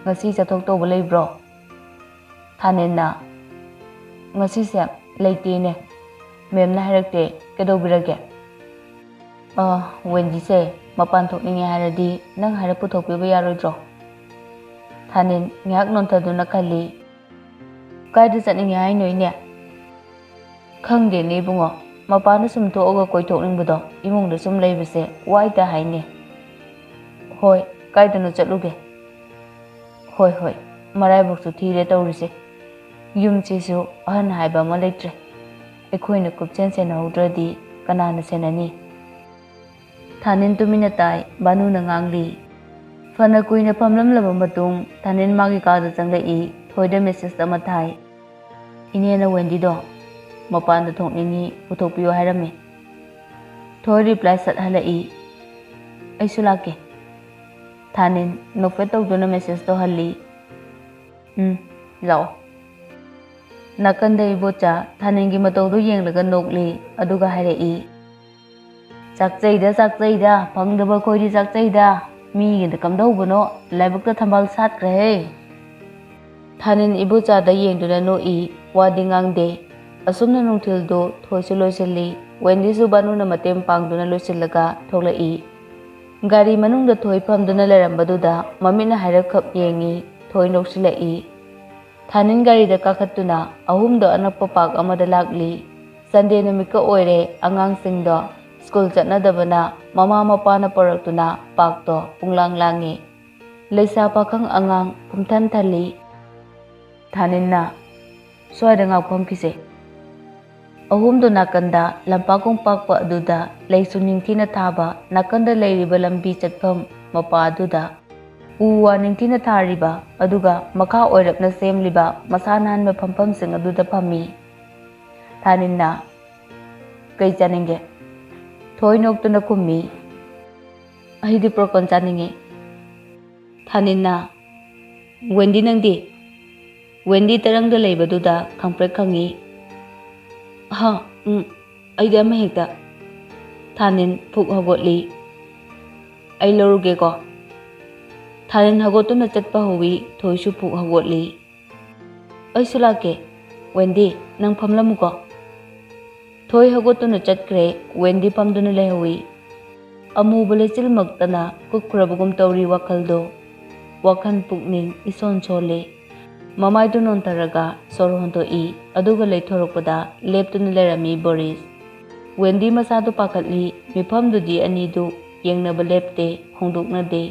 [SPEAKER 1] ngasi chathok tawba leibro. Thaninna ngasi se leitene. Memna hairakte kedobirage. Wendy se mapan thokninge haradi nang hara puthokpiba yaroidro. Thanin ngak nontaduna khali. Kaida chatninge hainoine. Khangde ne bungo. Mapana sum thoga koithokningbudo imungda sum leibase waita haine. Hoi kaidanu chatluge. Hoi maraiboksu thire tawrise. Yumchisu ahan haiba ma leitre. Ekhoina kupchen senahudradi kanana senani. Thanin tumina tai Banuna ngangli. Fana kuina pamlamlaba matung Thanin magi kada changlai. Thoida message ama thai. Inena Wendy do mapanda thokningi puthokpiyo hairame. Thoi reply sat halai. Aisu lake. Thanin nokfet tawduna message to halli. Lao. Nakanda ibocha Thaningi matawdu yenglaga nokli aduga hairai. Sakchaida phangdaba khoidi sakchaida mi gi kamdaubono laibukta thambal satkre. Thanin ibocha da yengduna noi wadi ngangde. Asumna nungthildo Thoisu loisilli. Wendy su Banuna matem pangduna loisillaga thoklai. Gari manungda Thoi phamduna lerambaduda mamina hairak khap yengi. Thoi noksilai. Thanin gari da kakhatuna ahumdo anakpa park amada lakli. Sunday numika oire angang singdo school chatnadabana mama mapana paraktuna park to punglang langi. Leisa pakhang angang pumthan thali. Thaninna soida ngakpham kise. Ahumdo nakanda lampakong pakpa aduda leisu ningthina thaba nakanda leiriba lambi chatpham mapa aduda uwa ningthina thariba aduga makha oirakna semliba masanan me phampam sing aduda phami. Thaninna Kai chaninge Thoi noktuna kummi Ahidi prokon chaninge Thaninna Wendy nangdi Wendy tarangda leibaduda khangprek khangi Ha Aidi ama hekta Thanin phuk hagotli Ai loruge ko Thanin hagotuna chatpa howi Thoisu phuk hagotli Ai sulake Wendy nang phamlamu ko Thoi hagotuna chatkre Wendy pamduna lehawi Amuba lechilmaktana kukrabugum tawri wakhaldo Wakhan pukning ison chole Mamaidu nontaraga sor hontoi aduga leithorokpada leptuna lerami Boris Wendy masadu pakatli mifamdudi anidu yengnaba lepte hongdoknade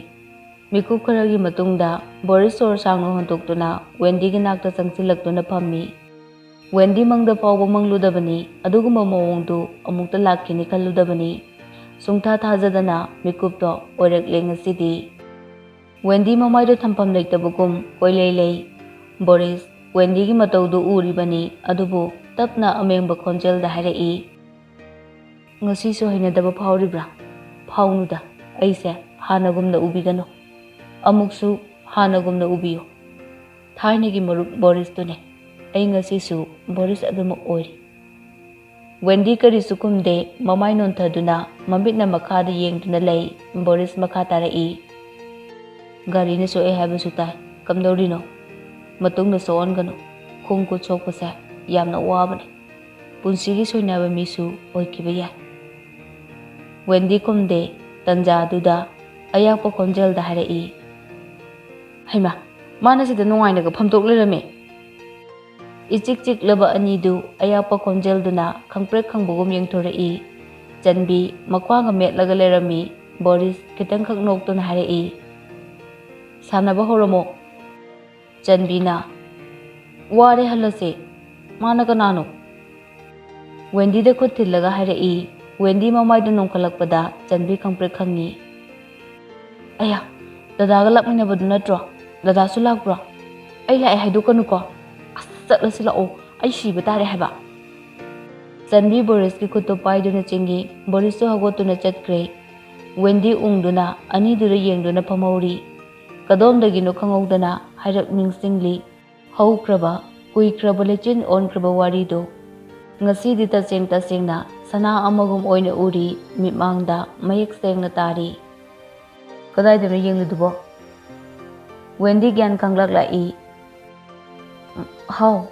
[SPEAKER 1] Mikup kharagi matungda Boris sor sangno hontoktuna Wendy gi nakta changsilaktuna phammi Wendy mangda fawba mangludabani adugumba mawongdu amukta lakhini khalludabani Sungtha thajadana mikupto oirakle ngasidi Wendy mamaido thampam leitabugum koilei Boris Wendy gi mataudu uribani adubu tapna amengba khonjelda harai Ngasi so hainadaba phawribra phawnuda aise hanagumna ubigano amuksu hanagumna ubiyo thainagi marup Boris tune ai ngasi su Boris aduma oi Wendy kari sukumde mamai nonthaduna mambitna makhada yengduna lei Boris makha tarai gari na so e habu sutai kamdorino matungna so ongano khongku chokpasa yamna wabane punsigi soinaba misu oikiba ya Wendy kumde tanja duda ayakpa khonjelda harai haima mana sida nungainaga phamtok lerame Ichik chik laba anidu ayakpa khonjelduna khangprek khangbugum yengthorai Janbi makwanga metlaga lerami Boris kitang khak noktuna harai Sanaba horamo Janbina Ware halase mana kanano Wendy da khut thillaga harai Wendy mamaidu nongkhalakpada Janbi khangprek khangi Aya dadaga lakminabadu natro dadasu lakbro ai lai haidukanu ko Chatlasi lao ai siba tare haba Janbi Boris ki khutto paiduna chingi Boris so hagotuna chatkre Wendy ungduna anidura yengduna phamawri kadomdagino khangowdana hairak ningsingli haukraba kuikraba lechin onkraba warido ngasi di tasengna sana amagum oina uri mimangda mayek sengna tari kadai dana yengludubo Wendy gyan kanglak lai How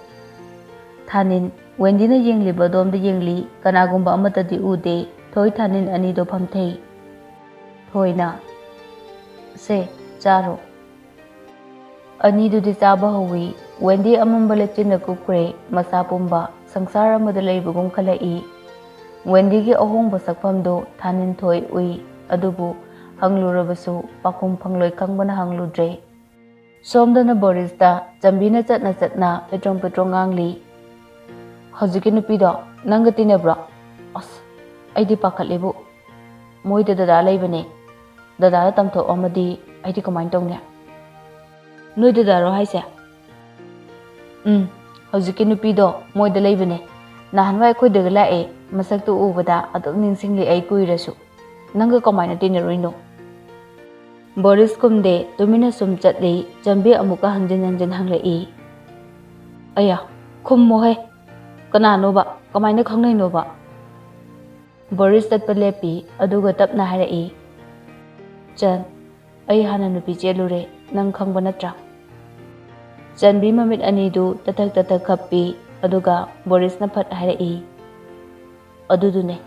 [SPEAKER 1] Thanin Wendy na yengliba domda yengli kanagumba amatadi ude Thoi Thanin anido phamthei Thoina Se charo Anidu di chaba hawi Wendy amamba lechina kukre masa pumba sangsara amada leibugum khalai Wendy gi ahongba sakpamdo Thanin Thoi ui adubu hanglurabasu pakum phangloi kangbana hangludre Somdana Boris da Jambina chatna petrong ngangli Hojiki nupido nanga tinebra As aidi pakhatlebu Moida dada leibane dada tamtho amadi aidi kamain tongnya Noi dada ro haise Hojiki nupido moida leibane nahanwai khoi daga lae masaktu ubada aduk ningsingli ai kuirasu nanga kamaina tineroino Boris kumde tumina sum chatli Jambi amuka hanjin hanglai Aya khummo he kanano ba kamaina khangnai no ba Boris tatpa lepi aduga tapna harai Chan ai hana nupi chelure nang khangba natra Janbi mamit anidu tatak khappi aduga Boris na phat harai adudune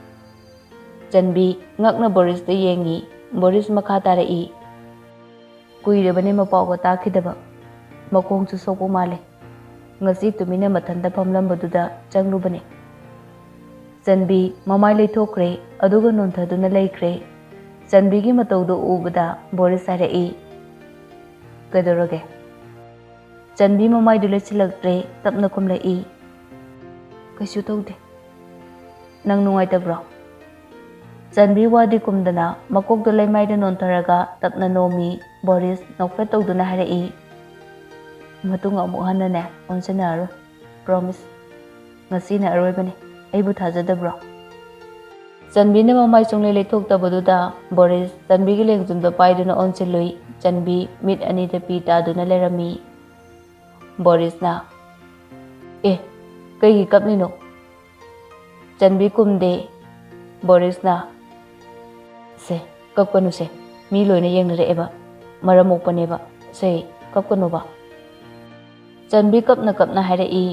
[SPEAKER 1] Janbi ngakna Boris da yengi Boris makha tarai Kuirabane mapawga takhidaba makongsu sokpo male ngasi tumina mathanda phamlambaduda changlubane Janbi mamai leithokre aduga nonthaduna leikre Janbi gi matawdo ubada Boris harai kadoroge Janbi mamai dule chilaktre tapna kumlai kaisu tawde nang nungaitabro Janbi wadi kumdana makokdo leimaida nontaraga tapna nomi Boris nokfe tawduna harai matunga amuk hanane onsana aro promise ngasi na aroibane ꯑꯩꯕꯨ ꯊꯥꯖꯗꯕ꯭ꯔꯣ? ꯆꯟꯕꯤꯅ ꯃꯃꯥꯏ ꯁꯨꯡꯂꯩ ꯂꯩꯊꯣꯛꯇꯕꯗꯨꯗ ꯕꯣꯔꯤꯁ ꯆꯟꯕꯤꯒꯤ ꯂꯦꯡꯖꯨꯝꯗ ꯄꯥꯏꯗꯨꯅ ꯑꯣꯟꯁꯤꯜꯂꯨꯏ꯫ ꯆꯟꯕꯤ ꯃꯤꯠ ꯑꯅꯤꯗ ꯄꯤ ꯇꯥꯗꯨꯅ ꯂꯩꯔꯝꯃꯤ꯫ ꯕꯣꯔꯤꯁꯅ "ꯑꯦ, ꯀꯩꯒꯤ ꯀꯞꯂꯤꯅꯣ?" ꯆꯟꯕꯤ ꯀꯨꯝꯗꯦ꯫ ꯕꯣꯔꯤꯁꯅ "ꯁꯦ, ꯀꯞꯀꯅꯨꯁꯦ, ꯃꯤ ꯂꯣꯏꯅ ꯌꯦꯡꯅꯔꯛꯑꯦꯕ, ꯃꯔꯝ ꯃꯣꯛꯄꯅꯦꯕ, ꯁꯦ ꯀꯞꯀꯅꯨꯕ." ꯆꯟꯕꯤ ꯀꯞꯅ ꯀꯞꯅ ꯍꯥꯏꯔꯛꯏ,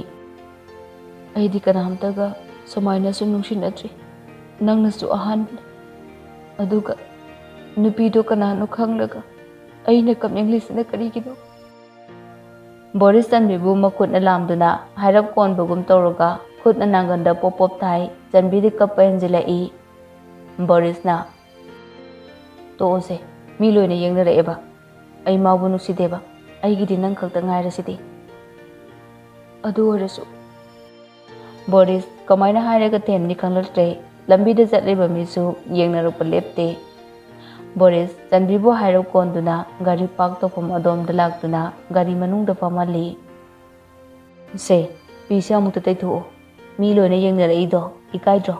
[SPEAKER 1] "ꯑꯩꯗꯤ ꯀꯅꯥꯝꯇꯒ ꯁꯨꯃꯥꯏꯅꯁꯨ ꯅꯨꯡꯁꯤꯅꯗ꯭ꯔꯤ, ꯅꯪꯅꯁꯨ ꯑꯍꯥꯟꯕꯅꯤ, ꯑꯗꯨꯒ ꯅꯨꯄꯤꯗꯣ ꯀꯅꯥꯅꯣ ꯈꯪꯂꯒ ꯑꯩꯅ ꯀꯞꯅꯤꯡꯂꯤꯁꯤꯅ ꯀꯔꯤꯒꯤꯅꯣ?" ꯕꯣꯔꯤꯁ ꯆꯟꯕꯤꯕꯨ ꯃꯈꯨꯠꯅ ꯂꯥꯝꯗꯨꯅ ꯍꯥꯏꯔꯞ ꯀꯣꯟꯕꯒꯨꯝ ꯇꯧꯔꯒ ꯈꯨꯠꯅ ꯅꯥꯡꯒꯟꯗ ꯄꯣꯞ ꯄꯣꯞ ꯊꯥꯏ꯫ ꯆꯟꯕꯤꯗꯤ ꯀꯞꯄ ꯍꯦꯟꯖꯤꯜꯂꯛꯏ꯫ ꯕꯣꯔꯤꯁꯅ "ꯇꯣꯛꯑꯣꯁꯦ, ꯃꯤ ꯂꯣꯏꯅ ꯌꯦꯡꯅꯔꯛꯑꯦꯕ, ꯑꯩ ꯃꯥꯕꯨ ꯅꯨꯡꯁꯤꯗꯦꯕ, ꯑꯩꯒꯤꯗꯤ ꯅꯪ ꯈꯛꯇ ꯉꯥꯏꯔꯁꯤꯗꯤ." "ꯑꯗꯨ ꯑꯣꯏꯔꯁꯨ..." ꯕꯣꯔꯤꯁ ꯀꯃꯥꯏꯅ ꯍꯥꯏꯔꯒ ꯊꯦꯝꯅꯤ ꯈꯪꯂꯛꯇ꯭ꯔꯦ꯫ ꯂꯝꯕꯤꯗ ꯆꯠꯂꯤꯕ ꯃꯤꯁꯨ ꯌꯦꯡꯅꯔꯛꯄ ꯂꯦꯞꯇꯦ꯫ ꯕꯣꯔꯤꯁ ꯆꯟꯕꯤꯕꯨ ꯍꯥꯏꯔꯞ ꯀꯣꯟꯗꯨꯅ ꯒꯥꯔꯤ ꯄꯥꯔꯛ ꯇꯧꯐꯝ ꯑꯗꯣꯝꯗ ꯂꯥꯛꯇꯨꯅ ꯒꯥꯔꯤ ꯃꯅꯨꯡꯗ ꯐꯝꯍꯜꯂꯤ꯫ "ꯁꯦ, ꯄꯤꯁꯦ ꯑꯃꯨꯛꯇ ꯇꯩꯊꯣꯛꯑꯣ, ꯃꯤ ꯂꯣꯏꯅ ꯌꯦꯡꯅꯔꯛꯏꯗꯣ, ꯏꯀꯥꯏꯗ꯭ꯔꯣ?"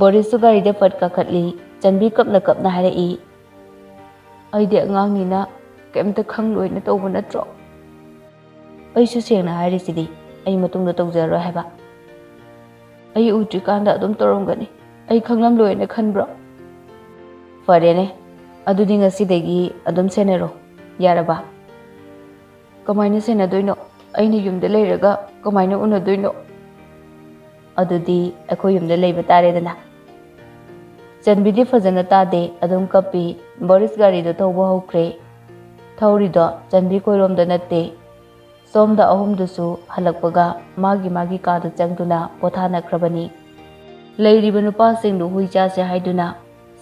[SPEAKER 1] ꯕꯣꯔꯤꯁꯁꯨ ꯒꯥꯔꯤꯗ ꯐꯠ ꯀꯥꯈꯠꯂꯤ꯫ ꯆꯟꯕꯤ ꯀꯞꯅ ꯀꯞꯅ ꯍꯥꯏꯔꯛꯏ, "ꯑꯩꯗꯤ ꯑꯉꯥꯡꯅꯤꯅ ꯀꯩꯝꯇ ꯈꯪꯂꯣꯏꯅ ꯇꯧꯕ ꯅꯠꯇ꯭ꯔꯣ? ꯑꯩꯁꯨ ꯁꯦꯡꯅ ꯍꯥꯏꯔꯤꯁꯤꯗꯤ, ꯑꯩ ꯃꯇꯨꯡꯗ ꯇꯧꯖꯔꯣꯏ ꯍꯥꯏꯕ." "ꯑꯩ ꯎꯗ꯭ꯔꯤꯀꯥꯟꯗ ꯑꯗꯨꯝ ꯇꯧꯔꯝꯒꯅꯤ, ꯑꯩ ꯈꯪꯂꯝꯂꯣꯏꯅ ꯈꯟꯕ꯭ꯔꯣ?" "ꯐꯔꯦꯅꯦ, ꯑꯗꯨꯗꯤ ꯉꯁꯤꯗꯒꯤ ꯑꯗꯨꯝ ꯁꯦꯟꯅꯔꯣ, ꯌꯥꯔꯕ?" "ꯀꯃꯥꯏꯅ ꯁꯦꯟꯅꯗꯣꯏꯅꯣ? ꯑꯩꯅ ꯌꯨꯝꯗ ꯂꯩꯔꯒ ꯀꯃꯥꯏꯅ ꯎꯅꯗꯣꯏꯅꯣ?" "ꯑꯗꯨꯗꯤ ꯑꯩꯈꯣꯏ ꯌꯨꯝꯗ ꯂꯩꯕ ꯇꯥꯔꯦꯗꯅ." ꯆꯟꯕꯤꯗꯤ ꯐꯖꯅ ꯇꯥꯗꯦ, ꯑꯗꯨꯝ ꯀꯞꯄꯤ꯫ ꯕꯣꯔꯤꯁ ꯒꯥꯔꯤꯗꯣ ꯊꯧꯕ ꯍꯧꯈ꯭ꯔꯦ꯫ ꯊꯧꯔꯤꯗꯣ ꯆꯟꯕꯤ ꯈꯣꯏꯔꯣꯝꯗ ꯅꯠꯇꯦ, ꯁꯣꯝꯗ ꯑꯍꯨꯝꯗꯨꯁꯨ ꯍꯜꯂꯛꯄꯒ ꯃꯥꯒꯤ ꯃꯥꯒꯤ ꯀꯥꯗ ꯆꯪꯗꯨꯅ ꯄꯣꯊꯥꯅꯈ꯭ꯔꯕꯅꯤ꯫ ꯂꯩꯔꯤꯕ ꯅꯨꯄꯥꯁꯤꯡꯗꯨ ꯍꯨꯏ ꯆꯥꯁꯦ ꯍꯥꯏꯗꯨꯅ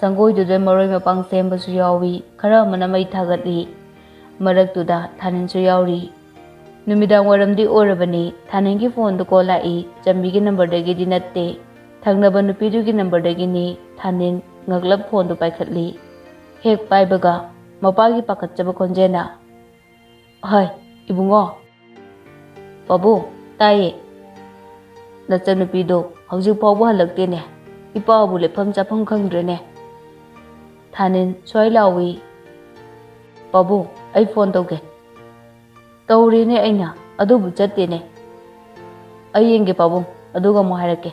[SPEAKER 1] ꯁꯪꯒꯣꯏꯗꯨꯗ ꯃꯔꯣꯏ ꯃꯄꯥꯡ ꯁꯦꯝꯕꯁꯨ ꯌꯥꯎꯏ, ꯈꯔ ꯑꯃꯅ ꯃꯩ ꯊꯥꯒꯠꯂꯤ, ꯃꯔꯛꯇꯨꯗ ꯊꯥꯅꯤꯟꯁꯨ ꯌꯥꯎꯔꯤ꯫ ꯅꯨꯃꯤꯗꯥꯡ ꯋꯥꯏꯔꯝꯗꯤ ꯑꯣꯏꯔꯕꯅꯤ꯫ ꯊꯥꯅꯤꯟꯒꯤ ꯐꯣꯟꯗ ꯀꯣꯜ ꯂꯥꯛꯏ꯫ ꯆꯟꯕꯤꯒꯤ ꯅꯝꯕꯔꯗꯒꯤꯗꯤ ꯅꯠꯇꯦ, ꯊꯪꯅꯕ ꯅꯨꯄꯤꯗꯨꯒꯤ ꯅꯝꯕꯔꯗꯒꯤꯅꯤ꯫ ꯊꯥꯅꯤꯟ ꯉꯛꯂꯞ ꯐꯣꯟꯗꯨ ꯄꯥꯏꯈꯠꯂꯤ꯫ ꯍꯦꯛ ꯄꯥꯏꯕꯒ ꯃꯄꯥꯒꯤ ꯄꯥꯈꯠꯆꯕ ꯈꯣꯟꯖꯦꯜꯅ, "ꯍꯥꯏ, ꯏꯕꯨꯡꯉꯣ." "ꯄꯥꯕꯨꯡ, ꯇꯥꯏꯌꯦ." "ꯅꯆꯟꯅꯨꯄꯤꯗꯣ ꯍꯧꯖꯤꯛ ꯐꯥꯎꯕ ꯍꯜꯂꯛꯇꯦꯅꯦ, ꯏꯄꯥꯕꯨ ꯂꯩꯐꯝ ꯆꯥꯐꯝ ꯈꯪꯗ꯭ꯔꯦꯅꯦ." ꯊꯥꯅꯤꯟ ꯁ꯭ꯋꯥꯏ ꯂꯥꯎꯏ꯫ "ꯄꯥꯕꯨꯡ, ꯑꯩ ꯐꯣꯟ ꯇꯧꯒꯦ." "ꯇꯧꯔꯦꯅꯦ ꯑꯩꯅ, ꯑꯗꯨꯕꯨ ꯆꯠꯇꯦꯅꯦ." "ꯑꯩ ꯌꯦꯡꯒꯦ ꯄꯥꯕꯨꯡ, ꯑꯗꯨꯒ ꯑꯃꯨꯛ ꯍꯥꯏꯔꯛꯀꯦ."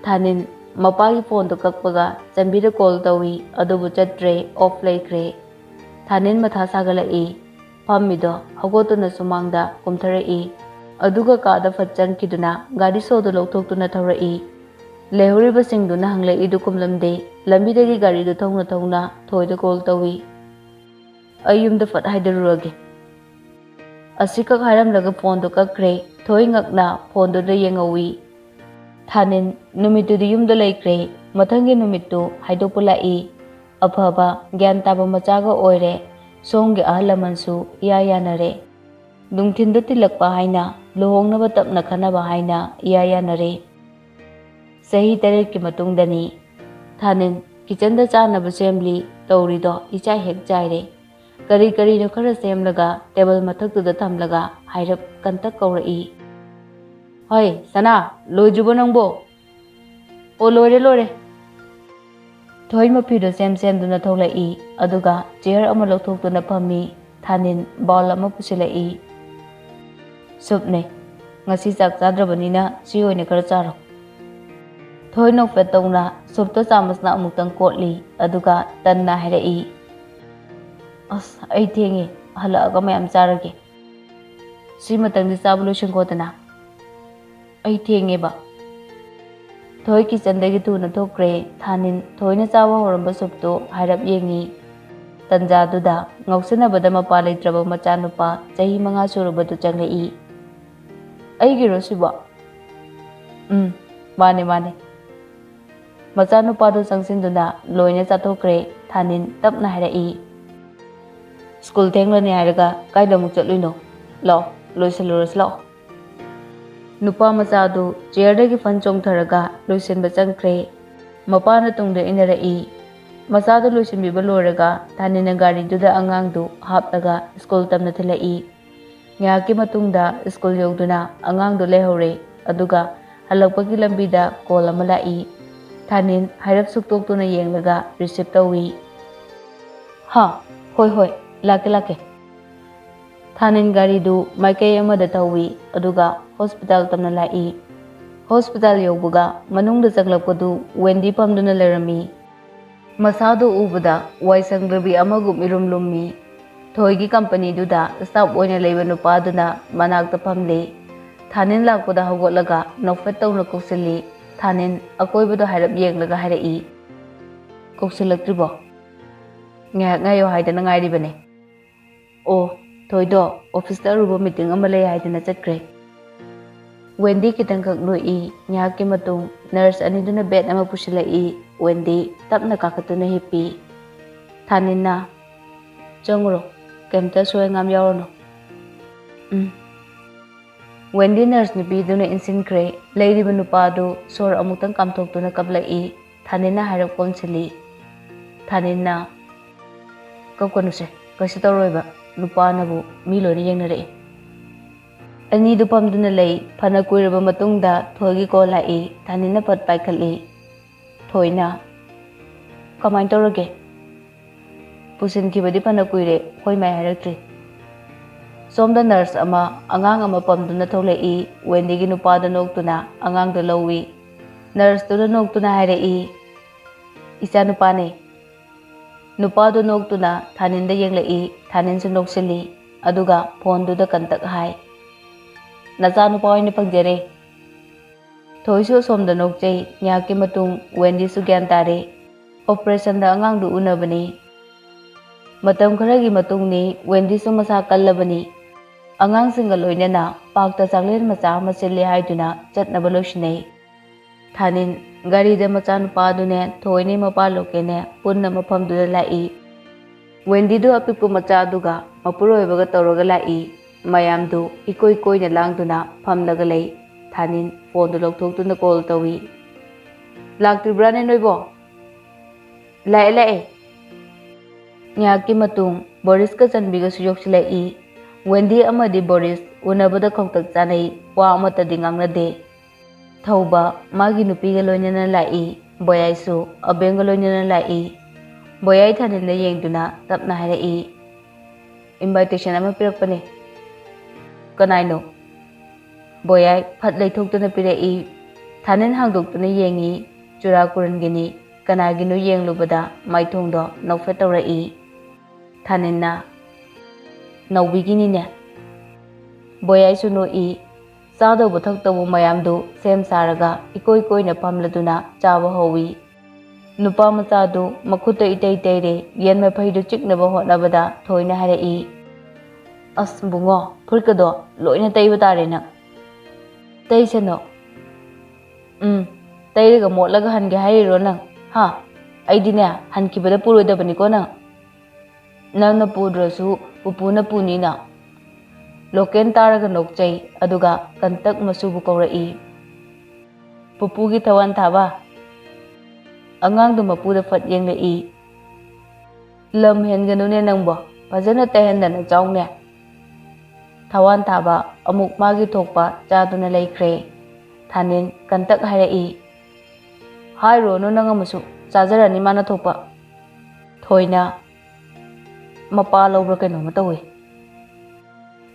[SPEAKER 1] ꯊꯥꯅꯤꯟ ꯃꯄꯥꯒꯤ ꯐꯣꯟꯗꯨ ꯀꯛꯄꯒ ꯆꯟꯕꯤꯗ ꯀꯣꯜ ꯇꯧꯏ, ꯑꯗꯨꯕꯨ ꯆꯠꯇ꯭ꯔꯦ, ꯑꯣꯐ ꯂꯩꯈ꯭ꯔꯦ꯫ ꯊꯥꯅꯤꯟ ꯃꯊꯥ ꯁꯥꯒꯠꯂꯛꯏ꯫ ꯐꯝꯃꯤꯗꯣ ꯍꯧꯒꯠꯇꯨꯅ ꯁꯨꯃꯥꯡꯗ ꯀꯨꯝꯊꯔꯛꯏ, ꯑꯗꯨꯒ ꯀꯥꯗ ꯐꯠ ꯆꯪꯈꯤꯗꯨꯅ ꯒꯥꯔꯤ ꯁꯣꯗꯨ ꯂꯧꯊꯣꯛꯇꯨꯅ ꯊꯧꯔꯛꯏ꯫ ꯂꯩꯍꯧꯔꯤꯕꯁꯤꯡꯗꯨꯅ ꯍꯪꯂꯛꯏꯗꯨ ꯈꯨꯝꯂꯝꯗꯦ꯫ ꯂꯝꯕꯤꯗꯒꯤ ꯒꯥꯔꯤꯗꯨ ꯊꯧꯅ ꯊꯧꯅ ꯊꯣꯏꯗ ꯀꯣꯜ ꯇꯧꯏ꯫ "ꯑꯩ ꯌꯨꯝꯗ ꯐꯠ ꯍꯥꯏꯗꯔꯨꯔꯒꯦ." ꯑꯁꯤꯈꯛ ꯍꯥꯏꯔꯝꯂꯒ ꯐꯣꯟꯗꯨ ꯀꯛꯈ꯭ꯔꯦ꯫ ꯊꯣꯏ ꯉꯛꯅ ꯐꯣꯟꯗꯨꯗ ꯌꯦꯡꯍꯧꯏ꯫ ꯊꯥꯅꯤꯟ ꯅꯨꯃꯤꯠꯇꯨꯗꯤ ꯌꯨꯝꯗ ꯂꯩꯈ꯭ꯔꯦ꯫ ꯃꯊꯪꯒꯤ ꯅꯨꯃꯤꯠꯇꯨ ꯍꯥꯏꯗꯣꯛꯄ ꯂꯥꯛꯏ꯫ ꯑꯐꯕ ꯒ꯭ꯌꯥꯟ ꯇꯥꯕ ꯃꯆꯥꯒ ꯑꯣꯏꯔꯦ꯫ ꯁꯣꯝꯒꯤ ꯑꯍꯜ ꯂꯃꯟꯁꯨ ꯏꯌꯥ ꯌꯥꯅꯔꯦ꯫ ꯅꯨꯡꯊꯤꯟꯗ ꯊꯤꯜꯂꯛꯄ ꯍꯥꯏꯅ, ꯂꯨꯍꯣꯡꯅꯕ ꯇꯞꯅ ꯈꯟꯅꯕ ꯍꯥꯏꯅ ꯏꯌꯥ ꯌꯥꯅꯔꯦ꯫ ꯆꯍꯤ 3ꯀꯤ ꯃꯇꯨꯡꯗꯅꯤ꯫ ꯊꯥꯅꯤꯟ ꯀꯤꯆꯟꯗ ꯆꯥꯅꯕ ꯁꯦꯝꯂꯤ꯫ ꯇꯧꯔꯤꯗꯣ ꯏꯆꯥꯏ ꯍꯦꯛ ꯆꯥꯏꯔꯦ꯫ ꯀꯔꯤ ꯀꯔꯤꯅꯣ ꯈꯔ ꯁꯦꯝꯂꯒ ꯇꯦꯕꯜ ꯃꯊꯛꯇꯨꯗ ꯊꯝꯂꯒ ꯍꯥꯏꯔꯞ ꯀꯟꯇꯛ ꯀꯧꯔꯛꯏ, "ꯍꯣꯏ ꯁꯅꯥ, ꯂꯣꯏꯗ꯭ꯔꯤꯕꯣ ꯅꯪꯕꯣ?" "ꯑꯣ, ꯂꯣꯏꯔꯦ ꯂꯣꯏꯔꯦ." ꯊꯣꯏ ꯃꯐꯤꯗꯨ ꯁꯦꯝꯗꯨꯅ ꯊꯣꯛꯂꯛꯏ, ꯑꯗꯨꯒ ꯆꯤꯌꯔ ꯑꯃ ꯂꯧꯊꯣꯛꯇꯨꯅ ꯐꯝꯃꯤ꯫ ꯊꯥꯅꯤꯟ ꯕꯥꯎꯜ ꯑꯃ ꯄꯨꯁꯤꯜꯂꯛꯏ꯫ "ꯁꯨꯞꯅꯦ, ꯉꯁꯤ ꯆꯥꯛ ꯆꯥꯗ꯭ꯔꯕꯅꯤꯅ ꯁꯤ ꯑꯣꯏꯅ ꯈꯔ ꯆꯥꯔꯣ." ꯊꯣꯏ ꯅꯣꯛꯐꯦꯠ ꯇꯧꯅ ꯁꯨꯞꯇꯣ ꯆꯥꯃꯁꯅ ꯑꯃꯨꯛꯇꯪ ꯀꯣꯠꯂꯤ, ꯑꯗꯨꯒ ꯇꯟꯅ ꯍꯥꯏꯔꯛꯏ, "ꯑꯁ, ꯑꯩ ꯊꯦꯡꯉꯦ, ꯍꯜꯂꯛꯑꯒ ꯃꯌꯥꯝ ꯆꯥꯔꯒꯦ." "ꯁꯤꯃꯇꯪꯗꯤ ꯆꯥꯕ ꯂꯣꯏꯁꯤꯟꯈꯣꯗꯅ." "ꯑꯩ ꯊꯦꯡꯉꯦꯕ." ꯊꯣꯏ ꯀꯤꯆꯟꯗꯒꯤ ꯊꯨꯅ ꯊꯣꯛꯈ꯭ꯔꯦ꯫ ꯊꯥꯅꯤꯟ ꯊꯣꯏꯅ ꯆꯥꯕ ꯍꯧꯔꯝꯕ ꯁꯨꯞꯇꯨ ꯍꯥꯏꯔꯞ ꯌꯦꯡꯉꯤ꯫ ꯇꯟꯖꯥꯗꯨꯗ ꯉꯥꯎꯁꯤꯟꯅꯕꯗ ꯃꯄꯥ ꯂꯩꯇ꯭ꯔꯕ ꯃꯆꯥꯅꯨꯄꯥ ꯆꯍꯤ 5 ꯁꯨꯔꯕꯗꯨ ꯆꯪꯂꯛꯏ꯫ "ꯑꯩꯒꯤꯔꯣ ꯁꯤꯕꯣ?" "ꯃꯥꯅꯦ ꯃꯥꯅꯦ." ꯃꯆꯥꯅꯨꯄꯥꯗꯨ ꯆꯪꯁꯤꯟꯗꯨꯅ ꯂꯣꯏꯅ ꯆꯥꯊꯣꯛꯈ꯭ꯔꯦ꯫ ꯊꯥꯅꯤꯟ ꯇꯞꯅ ꯍꯥꯏꯔꯛꯏ, "ꯁ꯭ꯀꯨꯜ ꯊꯦꯡꯂꯅꯤ ꯍꯥꯏꯔꯒ ꯀꯥꯏꯗ ꯑꯃꯨꯛ ꯆꯠꯂꯨꯏꯅꯣ? ꯂꯥꯛꯑꯣ, ꯂꯣꯏꯁꯤꯜꯂꯨꯔꯁꯤ ꯂꯥꯛꯑꯣ." ꯅꯨꯄꯥ ꯃꯆꯥꯗꯨ ꯆꯤꯌꯔꯗꯒꯤ ꯐꯟ ꯆꯣꯡꯊꯔꯒ ꯂꯣꯏꯁꯤꯟꯕ ꯆꯪꯈ꯭ꯔꯦ꯫ ꯃꯄꯥꯅ ꯇꯨꯡꯗ ꯏꯟꯅꯔꯛꯏ꯫ ꯃꯆꯥꯗꯨ ꯂꯣꯏꯁꯤꯟꯕꯤꯕ ꯂꯣꯏꯔꯒ ꯊꯥꯅꯤꯟꯅ ꯒꯥꯔꯤꯗꯨꯗ ꯑꯉꯥꯡꯗꯨ ꯍꯥꯞꯂꯒ ꯁ꯭ꯀꯨꯜ ꯇꯝꯅ ꯊꯤꯜꯂꯛꯏ꯫ ꯉꯥꯏꯍꯥꯛꯀꯤ ꯃꯇꯨꯡꯗ ꯁ꯭ꯀꯨꯜ ꯌꯧꯗꯨꯅ ꯑꯉꯥꯡꯗꯨ ꯂꯩꯍꯧꯔꯦ, ꯑꯗꯨꯒ Halakpagi lambida call ama laki. Thanin hairap suktoktuna yenglaga receive tawi. Ha, hoi, lake. Thanin gari du maikai amada tawi aduga hospital tamna laki. Hospital yobuga manungda chaglapadu Wendy pamduna lerami. Masado ubada waisangrabi amagum irum lummi. Thoigi company duda staff oina leiba nupaduna manakta pamle. Thanin lakpada hogotlaga nofet tawna koksili. Thanin akoibado hairap yenglaga hairai. Koksilaktribo. Ngayo haidana ngairibane. Oh, thoido office da aruba meeting ama lei haidana chatkre. Wendy kitang kagloi ngaki matung nurse aniduna bed ama pusilai. Wendy tapna kakatuna hippi. Thanin na changro kemta soy ngam yawno. Wendy nurse nipi duna insinkre leiriba nupado sor amutang kamtoktuna kablai. Thanin na hairap konsili. Thanin na kapkanuse kasi tawroiba nupa nabu milo ni yengnare. Ani dupam duna lei phana kuiraba matungda thoigi ko lai. Thanin na pat paikali. Thoina kamain tawrage pusin kibadi phana kuire hoi mai hairaktre. Somda nurse ama angang ama pamduna tholai. Wendy gi nupada noktuna angang do lawi. Nurse tuna noktuna hairai. Isa nupane. Nupado noktuna Thanin da yenglai. Thanin su noksili. Aduga phone duda kantak hai. Nacha nupa oina pangjare. Thoisu somda nokjai ngaki matung Wendy su gyan tare. Operation da angang du unabani. Matam kharagi matung ni Wendy su masa kallabani. Angang singa loinana pakta chaklen macha masili haiduna chatnaba losinai. Thanin gari da macha nupa dune thoine mapa lokene punna mafam duda lai. Wendy du apikpu macha duga mapuroibaga tawraga lai. Mayam du ikoi na langduna famlaga lei. Thanin phone du lokthokduna call tawi. Laktribrane noibo? Lai. Ngaki matung Boris ka chanbiga suyok silai. Wendy amadi Boris unabada khoktak chanai wa amata dingang de. Thauba magi nupiga loinana lai. Boyai su abenga loinana lai. Boyai Thanin da yengduna tapna hairai. Invitation ama pirakpane. Kanaino Boyai phat leithokduna pirai. Thanin hangdoktuna yengi chura kurangini kanaginu yenglubada maithongdo nofet tawrai. Thanin na nawbigini ne. Boyai su noi chado buthak tabu mayamdu sem saraga ikoi na pamladuna chaba howi. Nupa machadu makhuta itei re yenma phaidu chiknaba hotnabada thoina hairai. As bungo phurkado loina teiba tare na. Teisano. Teiraga motlaga hange hairiro nang. Ha, aidine hankibada puroidabani ko nang. Nangna pudrasu pupuna punina. Loken taraga nokjai aduga kantak masubu kaurai. Pupugi tawan thaba. Angang du mapuda fat yenglai. Lam henganune nangbo fajana tehendana chawngne. Tawan thaba amuk magi thokpa chaduna laikre. Thanin kantak hairai. Hairo no nangamasu chajarani mana thokpa. Thoina mapa lobra keno matawi.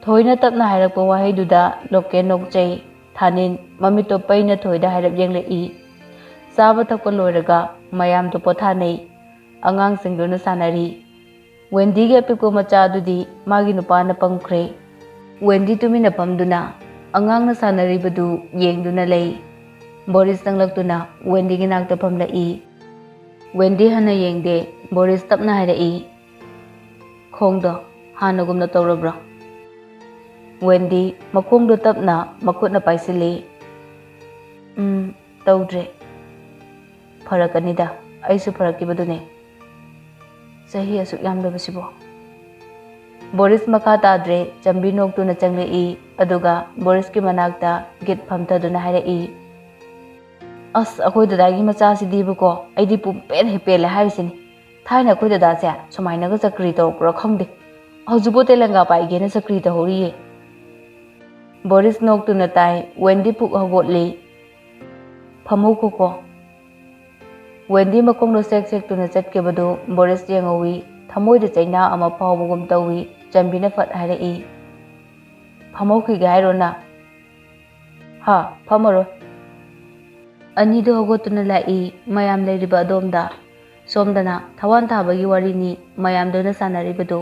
[SPEAKER 1] Thoina tapna hairakpa wahaiduda loken nokjai. Thanin mamito paina thoida hairap yenglai. Saba thakpa loiraga mayam to pothanai. Angang singduna sanari. Wendy ge apikpo macha dudi magi nupana pangkre. Wendy tumina pamduna angang na sanaribadu yengduna lei. Boris nanglaktuna Wendy gi nakta pamlai. Wendy hana yengde Boris tapna hairai. Khongdo hanagumna tawrabra. Wendy makhongdo tapna makhutna paisili. Tawdre. Pharakanida aisu pharakibadune. Sahi asuk yamdabasibo. Boris makha tadre chambi noktuna changlai. Aduga Boris ki manakta git phamtaduna hairai. As akoi dadagi macha sidibuko aidi pumpen hepele haisini. Thaina akoi dada se sumaina ga chakri tawpra khangde. Haujubo telanga paigena chakri tawhoriye. Boris noktuna tai Wendy puk hogotli. ꯐꯝꯍꯧꯈꯣꯀꯣ ꯋꯦꯟꯗꯤ ꯃꯈꯣꯡꯗꯣ ꯁꯦꯛ ꯁꯦꯛꯇꯨꯅ ꯆꯠꯈꯤꯕꯗꯨ ꯕꯣꯔꯤꯁ ꯌꯦꯡꯍꯧꯏ ꯊꯃꯣꯏꯗ ꯆꯩꯅꯥ ꯑꯃ ꯐꯥꯎꯕꯒꯨꯝ ꯇꯧꯏ ꯆꯟꯕꯤꯅ ꯐꯠ ꯍꯥꯏꯔꯛꯏ ꯐꯝꯍꯧꯈꯤꯒꯦ ꯍꯥꯏꯔꯣꯅ ꯍꯥ ꯐꯝꯃꯔꯣꯏ ꯑꯅꯤꯗꯣ ꯍꯧꯒꯠꯇꯨꯅ ꯂꯥꯛꯏ ꯃꯌꯥꯝ ꯂꯩꯔꯤꯕ ꯑꯗꯣꯝꯗ ꯁꯣꯝꯗꯅ ꯊꯋꯥꯟ ꯊꯥꯕꯒꯤ ꯋꯥꯔꯤꯅꯤ ꯃꯌꯥꯝꯗꯨꯅ ꯁꯥꯟꯅꯔꯤꯕꯗꯨ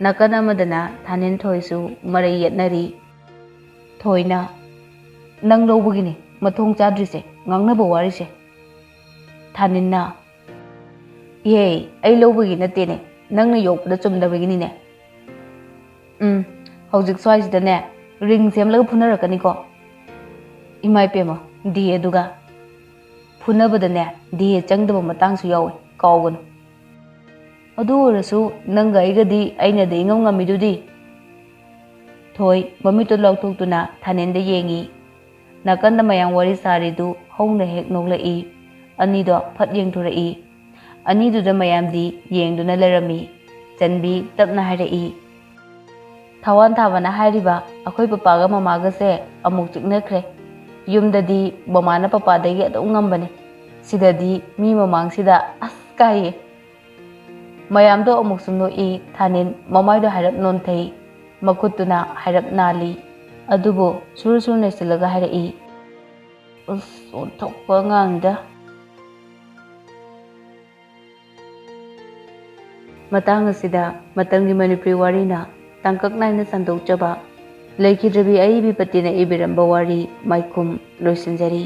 [SPEAKER 1] ꯅꯥꯀꯟ ꯑꯃꯗꯅ ꯊꯥꯅꯤꯟ ꯊꯣꯏꯁꯨ ꯃꯔꯩ ꯌꯦꯠꯅꯔꯤ ꯊꯣꯏꯅ ꯅꯪ ꯂꯧꯕꯒꯤꯅꯤ ꯃꯊꯣꯡ ꯆꯥꯗ꯭ꯔꯤꯁꯦ ꯉꯥꯡꯅꯕ ꯋꯥꯔꯤꯁꯦ ꯊꯥꯅꯤꯟꯅ ꯏꯍꯦ ꯑꯩ ꯂꯧꯕꯒꯤ ꯅꯠꯇꯦꯅꯦ ꯅꯪꯅ ꯌꯣꯛꯄꯗ ꯆꯨꯝꯗꯕꯒꯤꯅꯤꯅꯦ ꯍꯧꯖꯤꯛ ꯁ꯭ꯋꯥꯏꯁꯤꯗꯅꯦ ꯔꯤꯡ ꯁꯦꯝꯂꯒ ꯐꯨꯅꯔꯛꯀꯅꯤꯀꯣ ꯏꯃꯥ ꯏꯄꯦꯝꯃ ꯗꯤꯍꯦ ꯑꯗꯨꯒ ꯐꯨꯅꯕꯗꯅꯦ ꯗꯤꯍꯦ ꯆꯪꯗꯕ ꯃꯇꯥꯡꯁꯨ ꯌꯥꯎꯋꯤ ꯀꯥꯎꯒꯅꯨ ꯑꯗꯨ ꯑꯣꯏꯔꯁꯨ ꯅꯪꯒ ꯑꯩꯒꯗꯤ ꯑꯩꯅꯗꯤ ꯏꯉꯝ ꯉꯝꯃꯤꯗꯨꯗꯤ ꯊꯣꯏ ꯃꯃꯤꯠꯇꯨ ꯂꯥꯎꯊꯣꯛꯇꯨꯅ ꯊꯥꯅꯤꯟꯗ ꯌꯦꯡꯉꯤ ꯅꯥꯀꯟꯗ ꯃꯌꯥꯝ ꯋꯥꯔꯤ ꯁꯥꯔꯤꯗꯨ ꯍꯧꯅ ꯍꯦꯛ ꯅꯣꯛꯂꯛꯏ ꯑꯅꯤꯗꯣ ꯐꯠ ꯌꯦꯡꯊꯣꯔꯛꯏ ꯑꯅꯤꯗꯨꯗ ꯃꯌꯥꯝꯗꯤ ꯌꯦꯡꯗꯨꯅ ꯂꯩꯔꯝꯃꯤ ꯆꯟꯕꯤ ꯇꯞꯅ ꯍꯥꯏꯔꯛꯏ ꯊꯋꯥꯟ ꯊꯥꯕꯅ ꯍꯥꯏꯔꯤꯕ ꯑꯩꯈꯣꯏ ꯄꯄꯥꯒ ꯃꯃꯥꯒꯁꯦ ꯑꯃꯨꯛ ꯆꯤꯛꯅꯈ꯭ꯔꯦ ꯌꯨꯝꯗꯗꯤ ꯃꯃꯥꯅ ꯄꯄꯥꯗꯒꯤ ꯑꯗꯨꯝ ꯉꯝꯕꯅꯦ ꯁꯤꯗꯗꯤ ꯃꯤ ꯃꯃꯥꯡꯁꯤꯗ ꯑꯁ ꯀꯥꯏꯌꯦ ꯃꯌꯥꯝꯗꯣ ꯑꯃꯨꯛꯁꯨ ꯅꯣꯛꯏ ꯊꯥꯅꯤꯟ ꯃꯃꯥꯏꯗꯣ ꯍꯥꯏꯔꯞ ꯅꯣꯟꯊꯩ ꯃꯈꯨꯠꯇꯨꯅ ꯍꯥꯏꯔꯞ ꯅꯥꯜꯂꯤ ꯑꯗꯨꯕꯨ ꯁꯨꯔ ꯁꯨꯔ ꯅꯩꯁꯤꯜꯂꯒ ꯍꯥꯏꯔꯛꯏ ꯑꯁ ꯑꯣꯟꯊꯣꯛꯄ ꯑꯉꯥꯡꯅꯤꯗ ꯃꯇꯥꯡ ꯑꯁꯤꯗ ꯃꯇꯝꯒꯤ ꯃꯅꯤꯄꯨꯔꯤ ꯋꯥꯔꯤꯅ ꯇꯥꯡꯀꯛ ꯅꯥꯏꯅ ꯁꯟꯗꯣꯛꯆꯕ ꯂꯩꯈꯤꯗ꯭ꯔꯕꯤ ꯑꯏꯕꯤ ꯄꯇꯤꯅ ꯏꯕꯤꯔꯝꯕ ꯋꯥꯔꯤ ꯃꯥꯏꯈꯨꯝ ꯂꯣꯏꯁꯤꯟꯖꯔꯤ